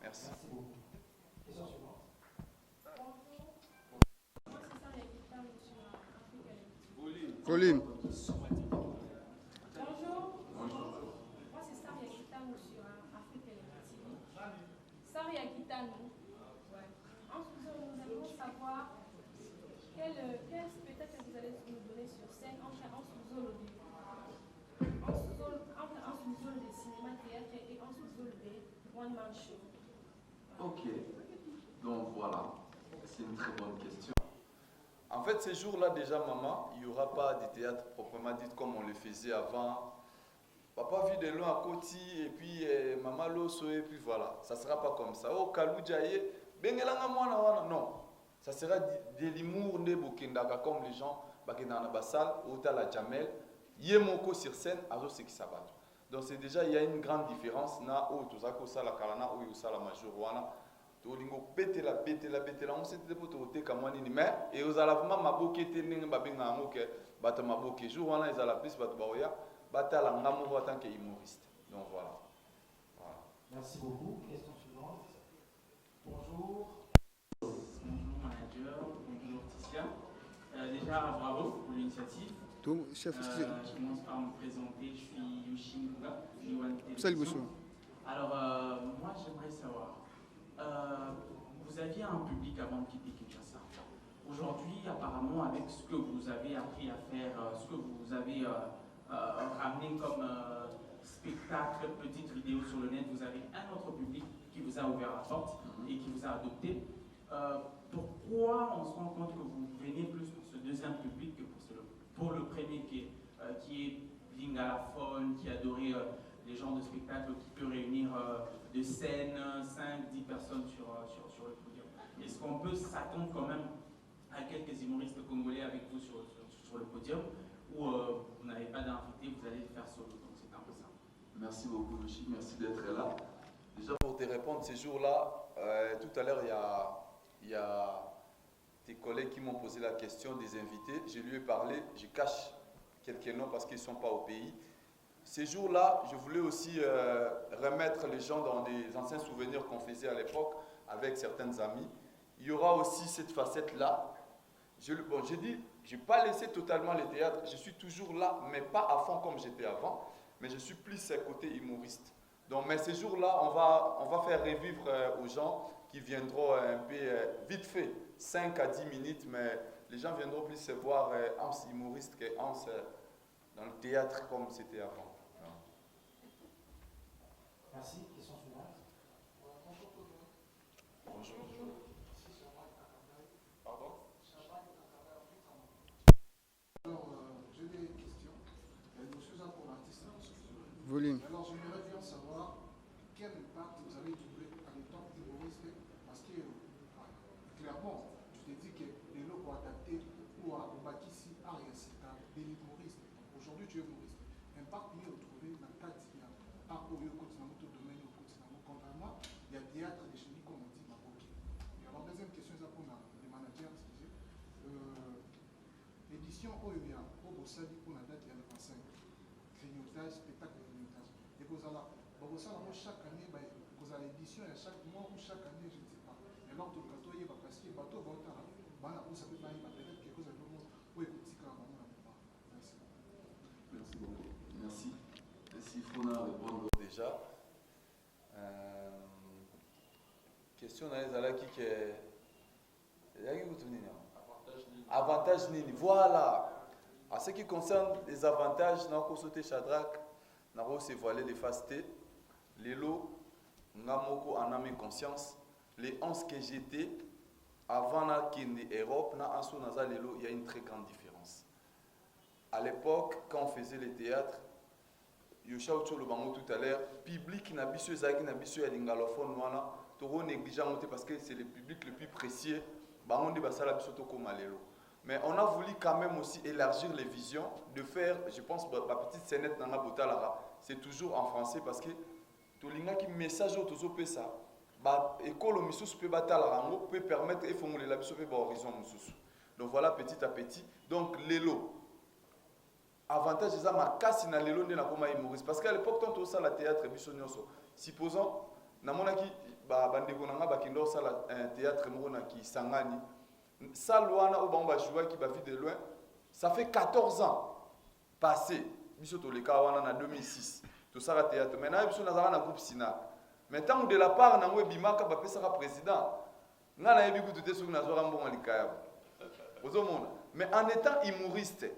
Merci. Colline. Bonjour. Moi, c'est Saria Kitano sur Afrique TV. Saria Kitano. Ouais. En ce moment, nous allons savoir quel spectacle vous allez nous donner sur scène en sous-zone de cinéma, théâtre et en sous-zone de one-man show. Ok. Donc voilà, c'est une très bonne question. En fait, ces jours-là, déjà, maman, il n'y aura pas de théâtre proprement dit comme on le faisait avant. Papa vit de loin à Koti, et puis maman l'osso, et puis voilà. Ça ne sera pas comme ça. Oh, Kalou Djaye, Bengelanga Mwana Wana. Non. Ça sera de l'humour de Bokendaka, comme les gens, Bakendana Bassal, Otala Jamel, Yemoko sur scène, Azo Sekisabato. Donc, c'est déjà, il y a une grande différence. Na, oh, Tozako Sala Kalana, oh, Yosala Majorwana. Tolingo betela on s'est dit pour te kamani mais et aux alavement maboke tening babinga ngoke bata maboke jour wana ils ala plus bata baoya bata la ngamo en tant que humoriste. Donc voilà. Merci beaucoup. Question suivante. Bonjour. Bonjour manager, bonjour Ticia. Déjà bravo pour l'initiative. Chef, je commence par me présenter, je suis Yoshi Mbuga, je suis One Salut, Télévision. Alors moi j'aimerais savoir. Vous aviez un public avant de quitter Kinshasa. Aujourd'hui, apparemment, avec ce que vous avez appris à faire, ce que vous avez ramené comme spectacle, petite vidéo sur le net, vous avez un autre public qui vous a ouvert la porte et qui vous a adopté. Pourquoi on se rend compte que vous venez plus pour ce deuxième public que pour le premier qui est lingalaphone, qui adorait les genres de spectacles qui peut réunir de scènes, 5-10 personnes sur le podium. Est-ce qu'on peut s'attendre quand même à quelques humoristes congolais avec vous sur le podium ou vous n'avez pas d'invité, vous allez faire solo? Donc c'est un peu ça. Merci beaucoup Yoshi, merci d'être là. Déjà pour te répondre, ces jours-là, tout à l'heure il y a tes collègues qui m'ont posé la question des invités. Je lui ai parlé, je cache quelques noms parce qu'ils ne sont pas au pays. Ces jours-là, je voulais aussi remettre les gens dans des anciens souvenirs qu'on faisait à l'époque avec certains amis. Il y aura aussi cette facette-là. J'ai dit, je n'ai pas laissé totalement le théâtre. Je suis toujours là, mais pas à fond comme j'étais avant. Mais je suis plus côté humoriste. Donc, mais ces jours-là, on va faire revivre aux gens qui viendront un peu vite fait, 5 à 10 minutes, mais les gens viendront plus se voir Hans humoriste que Hans dans le théâtre comme c'était avant. Merci. Question suivante. Bonjour. Pardon? Alors, j'ai des questions. Monsieur Jean pour l'artiste. Volume. Alors, j'aimerais bien savoir quel impact vous avez trouvé en étant humoriste, parce que, clairement, tu te dis que les lots pour adapter ou à bâtir ici, à rien, c'est des humoristes. Aujourd'hui, tu es humoriste. Impact mieux retrouvé dans le cadre à Oyo, continent, tout domaine, au continent. Contrairement, il y a théâtre de chez nous, comme on dit, Maboké. Et alors, deuxième question, c'est pour les managers, excusez. Édition Oyo, au Bossadi, pour la date, il y a le 25. Grignotage, spectacle de grignotage. Et vous allez, chaque année, vous avez l'édition, et chaque mois ou chaque année, je ne sais pas. Et alors, tout le bateau, il y a parce que le bateau va au temps, ça peut pas y aller, peut-être quelque chose de nouveau. Oui, petit cas, merci. Merci beaucoup. Merci. Merci, Fona, répondre déjà. Question dans les alaki qui est. Avantage nini. Voilà. En ce qui concerne les avantages, nous avons sauté Shadrach, nous avons aussi voilé les fastés, les lots, nous avons en âme et conscience, les 11 que j'étais, avant l'Europe, il y a une très grande différence. À l'époque, quand on faisait les théâtres, Yosha Ocholo Bango tout à l'heure, public n'a pas su Zaki n'a pas su l'ingalophone, toro négligent parce que c'est le public le plus précieux. Bango de Basala Bisoto Komalelo. Mais on a voulu quand même aussi élargir les visions, de faire, je pense, la petite scénette Nanga Botalara, c'est toujours en français parce que tout le monde qui message au Tozo Pesa, école au Missous peut Batalara, peut permettre de formuler la Bissou horizon Missous. Donc voilà petit à petit. Donc l'élo. Avantage c'est ça, ma casse na l'élo de la coma humoriste. Parce qu'à l'époque, quand on a la théâtre, supposons, namonaki, bandeko nanga bakindo sala un théâtre mona qui sangani. Ça loana au bamba jouer qui va vite de loin. Ça fait 14 ans passé. Biso toleka wana na 2006. Tout ça théâtre. Maintenant biso nazala na groupe Sina. Maintenant de la part na ngwe bimaka ba pesa président. Nga na yebi kutu te soki nazora mbonga likaya. Ozomona. Mais en étant humoriste,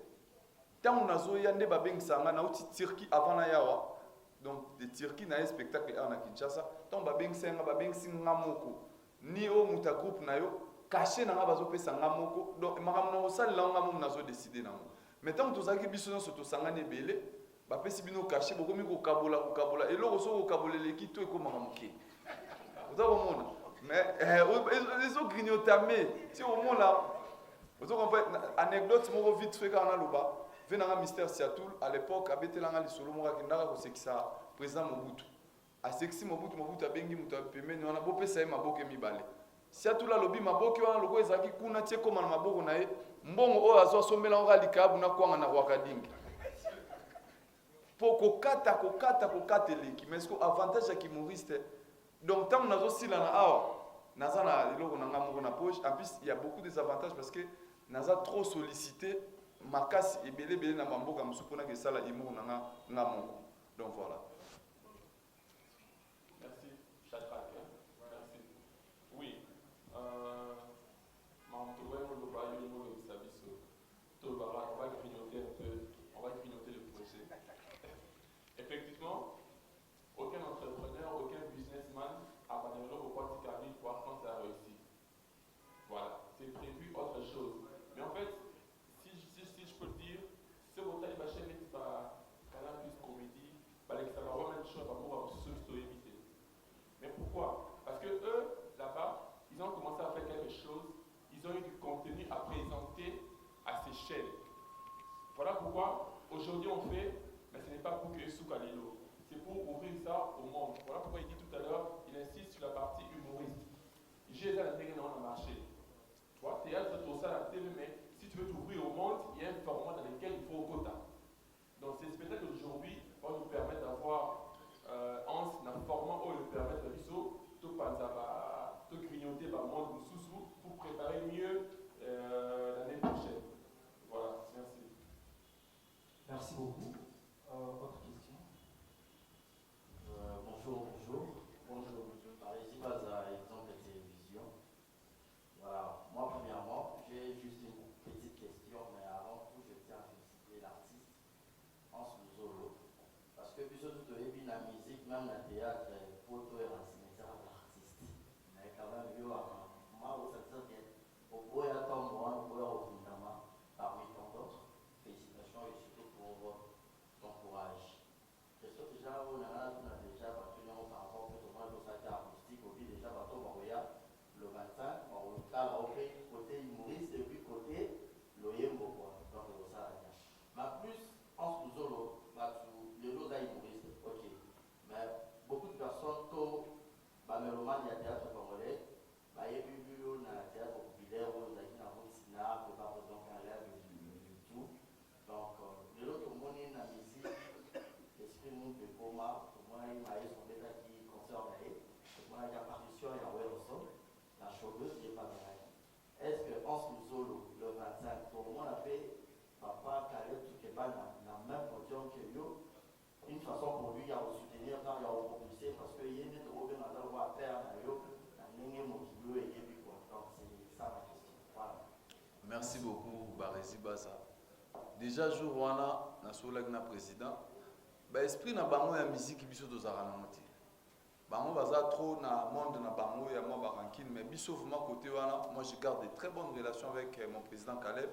tant nazo yande ba bengsanga na uti Turquie avant na yawa. Donc de Turquie na spectacle na Kinshasa, tant ba bengsenga ba bengsinga moko. Ni o muta groupe na yo caché na nga bazo pesa nga moko. Donc makamna osali la nga mo nazo décider na ngo. Mais tant que tozaki biso nyonso tosangani ebele bapesi bino caché bokomi kokabola eloko so kokaboleleki to ekomaka moke oza komona mais ezogrignotame ti omona ozo comprendre anecdote moko vite fait kaka naloba ve nanga mystère Siatoul à l'époque abetelanga lisolo moko akendaka kosekisa président Mobutu asekisi Mobutu abengi moto pembeni wana bopesa ye maboko mibale Siatoul alobi maboko wana loko ezalaki kuna tie koma na maboko na ye mbongo oyo azwa sombela ngo alikabu na kwanga na wakadingi po kokata eleki mais est-ce que avantage ya kimoriste donc tant nazo sila na awa naza na eloko na nga moko na poche en plus il y a beaucoup des avantages parce que naza trop sollicité makasi ebele na bamboka mosusu mpona kesala imo na nga moko donc voilà. Merci Shadrach. Merci. Oui. On va grignoter un peu, on va grignoter le projet. Effectivement, aucun entrepreneur, aucun businessman abandonnera au point de carrière quand ça a réussi. Voilà, c'est prévu autre chose. Mais en fait, si je peux le dire, c'est votre taille ma chaîne est pas Canal Plus Comédie, ça va vraiment une chose pour éviter. Mais pourquoi? Parce que eux, là-bas, ils ont commencé à faire quelque chose, ils ont eu du contenu à présenter à ces chaînes. Voilà pourquoi aujourd'hui on fait, mais ce n'est pas pour que Soukalilo, c'est pour ouvrir ça au monde. Voilà pourquoi il dit tout à l'heure, il insiste sur la partie humoriste. J'ai ça dans le marché. Tu vois, théâtre, tout ça, la télé, mais si tu veux t'ouvrir au monde, il y a un format dans lequel il faut quota. Donc ces spectacles d'aujourd'hui vont nous permettre d'avoir un format où nous permettre de tout grignoter par le monde sous pour préparer mieux l'année prochaine. Voilà, merci. Merci beaucoup. Autre question? Bonjour. Ici, pas à exemple de télévision. Voilà, moi premièrement, j'ai juste une petite question, mais avant tout, je tiens à féliciter l'artiste Hans Luzolo. Parce que puis surtout, la musique, même le théâtre, pour tout est renseigné sur l'artiste. Mais quand même, moi, vous savez bien, au bout de temps, moi, au bout de parmi tant d'autres, félicitations et surtout pour ton courage. Je sais déjà, on a déjà battu par rapport au moins au sac acoustique, au but déjà battu le 25, on a côté humoriste et puis côté loyembo quoi. Donc ça mais plus en sous-zolo, le lot humoriste, ok. Mais beaucoup de personnes, mélomanes, il y a théâtre congolais, il y a eu un théâtre populaire, où il y a eu un cinéma, que par exemple un rêve du tout. Donc le lot de monde est la musique, l'esprit monde de coma, pour moi il m'a eu son état qui concerne moi il y a partition, il y a Welson, la chogueuse, il n'y a pas de règle. Est-ce que en sous-zolo, le 25, pour moi la paix, papa, Calais, tout est pas dans la même audience que yo, une façon pour lui à soutenir quand il y a propulsé parce qu'il y a une autre à faire dans yo, et quoi. Donc c'est ça ma question. Voilà. Merci beaucoup, Baresi Baza. Déjà, jour où on a président, l'esprit na bango ya musique biso tozaka na moti. Bango baza trop na monde na bango ya moi barankine, mais biso vraiment côté wana, moi je garde de très bonnes relations avec mon président Caleb.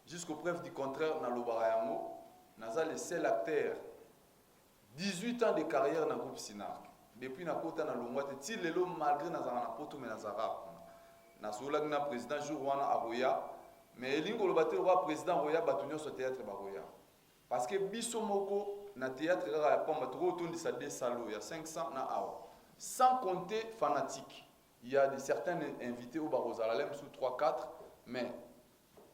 Jusqu'au preuve du contraire, na lobara yango, naza le seul acteur 18 ans de carrière dans le groupe Sinar. Depuis na kota na longwate ti lelo malgré na zanga na poto mais na zara. Na sola na président jour wana a Roya, mais elingo lo baté roi président Roya batunyo so théâtre ba Roya. Parce que biso moko na théâtre kaka ya pamba to otondi sa des salons, il y a 500 na awa. Sans compter fanatiques. Il y a des certains invités au Barozalem sous 3 4 mais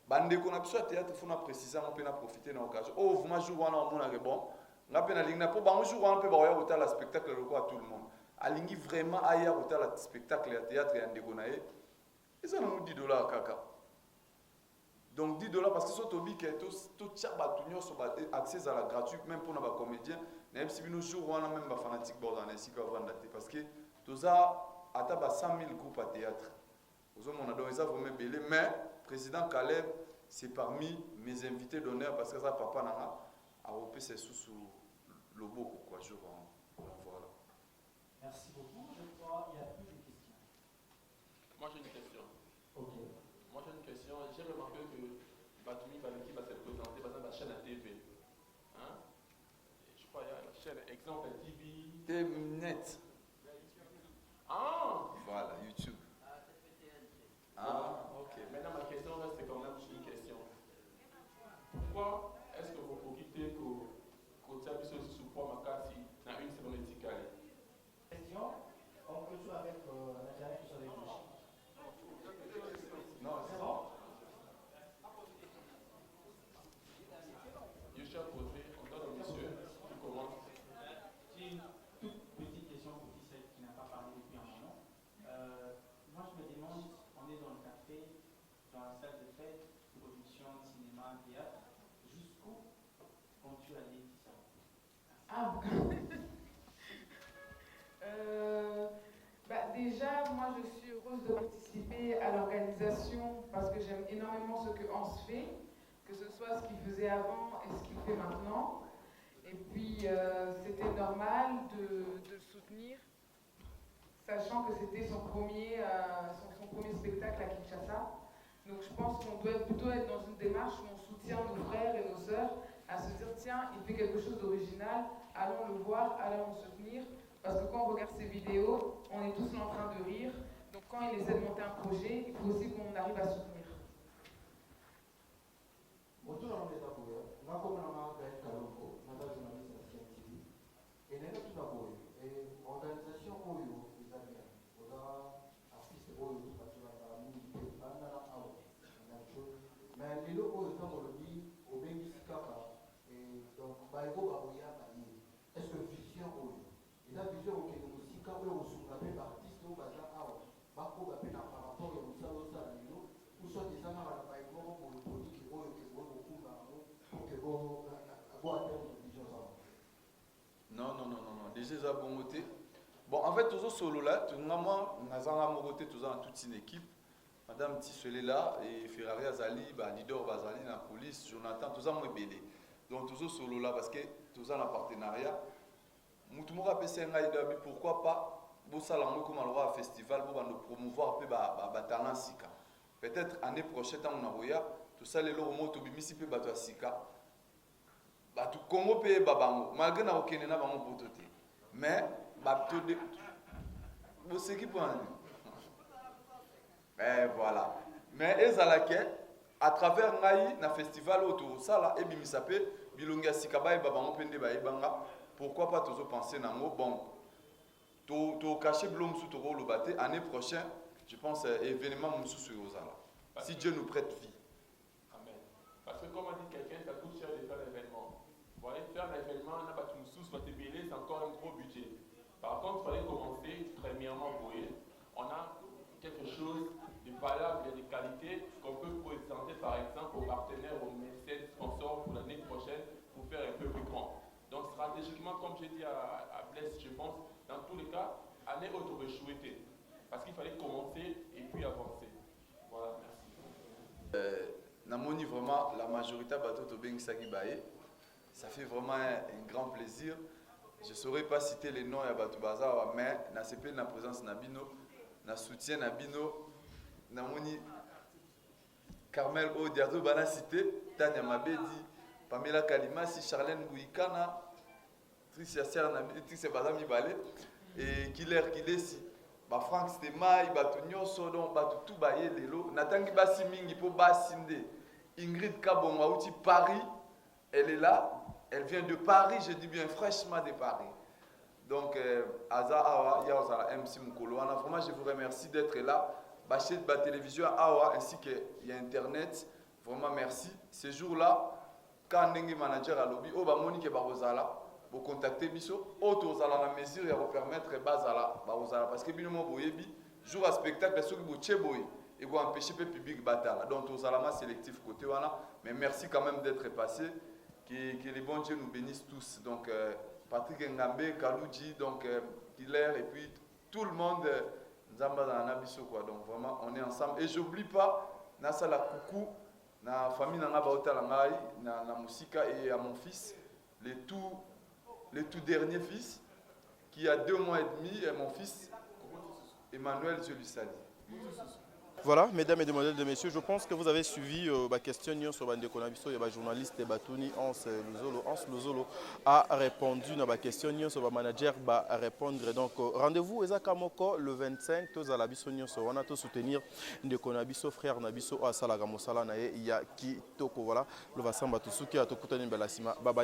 bande ko na biso théâtre faut na préciser on peut na profiter na occasion. Oh vraiment jour wana on a bon. On a pour bonjour on peut voir autant le spectacle le quoi tout le monde. Alingi vraiment aya autant le spectacle le théâtre et en dégonaé. Et ça nous $10 kaka. Donc 10 dollars parce que si tu as tout accès à la gratuite, même pour les comédiens, même si nous jouons, on a même des fanatiques parce que tout ça, à 100 000 groupes à théâtre. On a donné ça vraiment belé, mais président Caleb, c'est parmi mes invités d'honneur parce que ça, papa n'a a repris ses sous le beau quoi, je vois. Voilà. Merci beaucoup. Je crois qu'il y a plus de questions. Moi j'ai une question. Ok. Moi j'ai une question. J'ai remarqué que Batoumi Baleki va se présenter par exemple la chaîne à TV. Hein? Je crois qu'il y a la chaîne Exemple TV. T-Net. Ah! Voilà, YouTube. Ah, ok. Maintenant ma question reste quand même une question. Pourquoi est-ce que vous profitez que côté Abisso aussi sous poids Makasi dans une semaine médicale? Question. On clôture avec l'intérêt que ça avec le chiffre. Non, c'est bon. Je suis à poser, on donne au monsieur qui commence. J'ai une toute petite question pour celle qui n'a pas parlé depuis un moment. Moi, je me demande, on est dans le café, dans la salle de fête, production, cinéma, théâtre, jusqu'où comptes-tu aller, ça? Ah, déjà, moi, je suis heureuse de participer à l'organisation parce que j'aime énormément ce que Hans fait, que ce soit ce qu'il faisait avant et ce qu'il fait maintenant. Et puis, c'était normal de le soutenir, sachant que c'était son premier spectacle à Kinshasa. Donc, je pense qu'on doit plutôt être dans une démarche où on soutient nos frères et nos sœurs à se dire, tiens, il fait quelque chose d'original, allons le voir, allons le soutenir. Parce que quand on regarde ses vidéos, on est tous en train de rire. Donc quand il essaie de monter un projet, il faut aussi qu'on arrive à soutenir. Est-ce que vision la vision que nous aussi quand on se rappelle artiste au bazar par rapport à ou soit des amas à la pour le produit qui vont pour que vont atteindre vision. Non. Déjà, ça bon côté. Bon, en fait, tous solo là, tout le monde, on a mon côté, tous en toute une équipe. Madame Tissolé là, et Ferrari Azali, leader Bazali, la police, Jonathan, tous en belé. Donc, tous solo là, parce que tous en partenariat. Moutoumora PCNA, pourquoi pas, vous savez, comme un festival, pour nous promouvoir un peu talent Sika. Peut-être l'année prochaine, on a tout ça, les lots moto, bimisi pe bato Sika. Bato Congo pe babango, malgré na okene na bango potote. Mais, bato de. Vous savez qui peut en dire? Et voilà. Mais, ezalake, à travers Naï, na festival autour ça là, et bimisape, bilonga Sika ba e babango pende ba e banga. Pourquoi pas toujours penser dans mot bon to cacher blom sous to le baté année prochaine je pense événement sous sur Ozala si Dieu nous prête vie. Amen. Parce que comme a dit quelqu'un, ça coûte cher de faire l'événement. Vous voyez, faire l'événement, on n'a pas tout sous, soit c'est encore un gros budget. Par contre, il fallait commencer premièrement pour eux. On a quelque chose de valable et de qualité qu'on peut présenter par exemple aux partenaires, aux mécènes, sponsors pour l'année prochaine pour faire un peu plus grand. Donc stratégiquement, comme j'ai dit à Blaise, je pense, dans tous les cas, aller auto-échouer. Parce qu'il fallait commencer et puis avancer. Voilà, merci. Namoni vraiment, la majorité de Beng Sagibaye, ça fait vraiment un grand plaisir. Je ne saurais pas citer les noms à Batou Bazawa, mais na CP na présence Nabino, na soutien Nabino, Namoni Carmel Odiazo Bana cité, Tania Mabedi, Pamela Kalimasi, Charlène Gouikana, Tricia Serna, Tricia Bazami Balé, et Killer Kilesi, Frank Stemai, Batunyo Sodon, Batutu Baye Lelo, Natangi Basimingi pour Basinde, Ingrid Kabonga, outil Paris, elle est là, elle vient de Paris, je dis bien fraîchement de Paris. Donc, Aza Awa, Yaozala MC Mukolo, vraiment je vous remercie d'être là. Bachet de la télévision Awa ainsi qu'il y a Internet, vraiment merci. Ces jours-là, quand un manager a lobby, Monique Barozala, vous contactez Bisso, Otozala la mesure et vous permettre Bazala, Barozala. Parce que Binomo Boyebi, jour à spectacle, ceux qui vous tcheboy, et vous empêcher le public bataille. Donc aux alamans sélectifs côté voilà, mais merci quand même d'être passé, que les bons dieux nous bénissent tous. Donc Patrick Ngambé, Kaloudji, donc Hilaire et puis tout le monde Nzamba dans Nabiso quoi. Donc vraiment on est ensemble et j'oublie pas Nasa la coucou na famille Nanga Baota Langai, na Musika et à mon fils, les tout derniers fils qui a 2 mois et demi et mon fils Emmanuel Zélusadi. Voilà, mesdames, et mesdemoiselles, et messieurs, je pense que vous avez suivi la question sur le journaliste Batouni Hans Luzolo a répondu à la question sur le manager a répondre. Donc, rendez-vous Ezakamoko le 25, tous à la bisonio sur on a tout soutenir de Konabiso frère Nabiso à Salagamusala Nae, il y a qui toko voilà, le Vasamba Tusuki à Tokutani Belasima. Bye bye.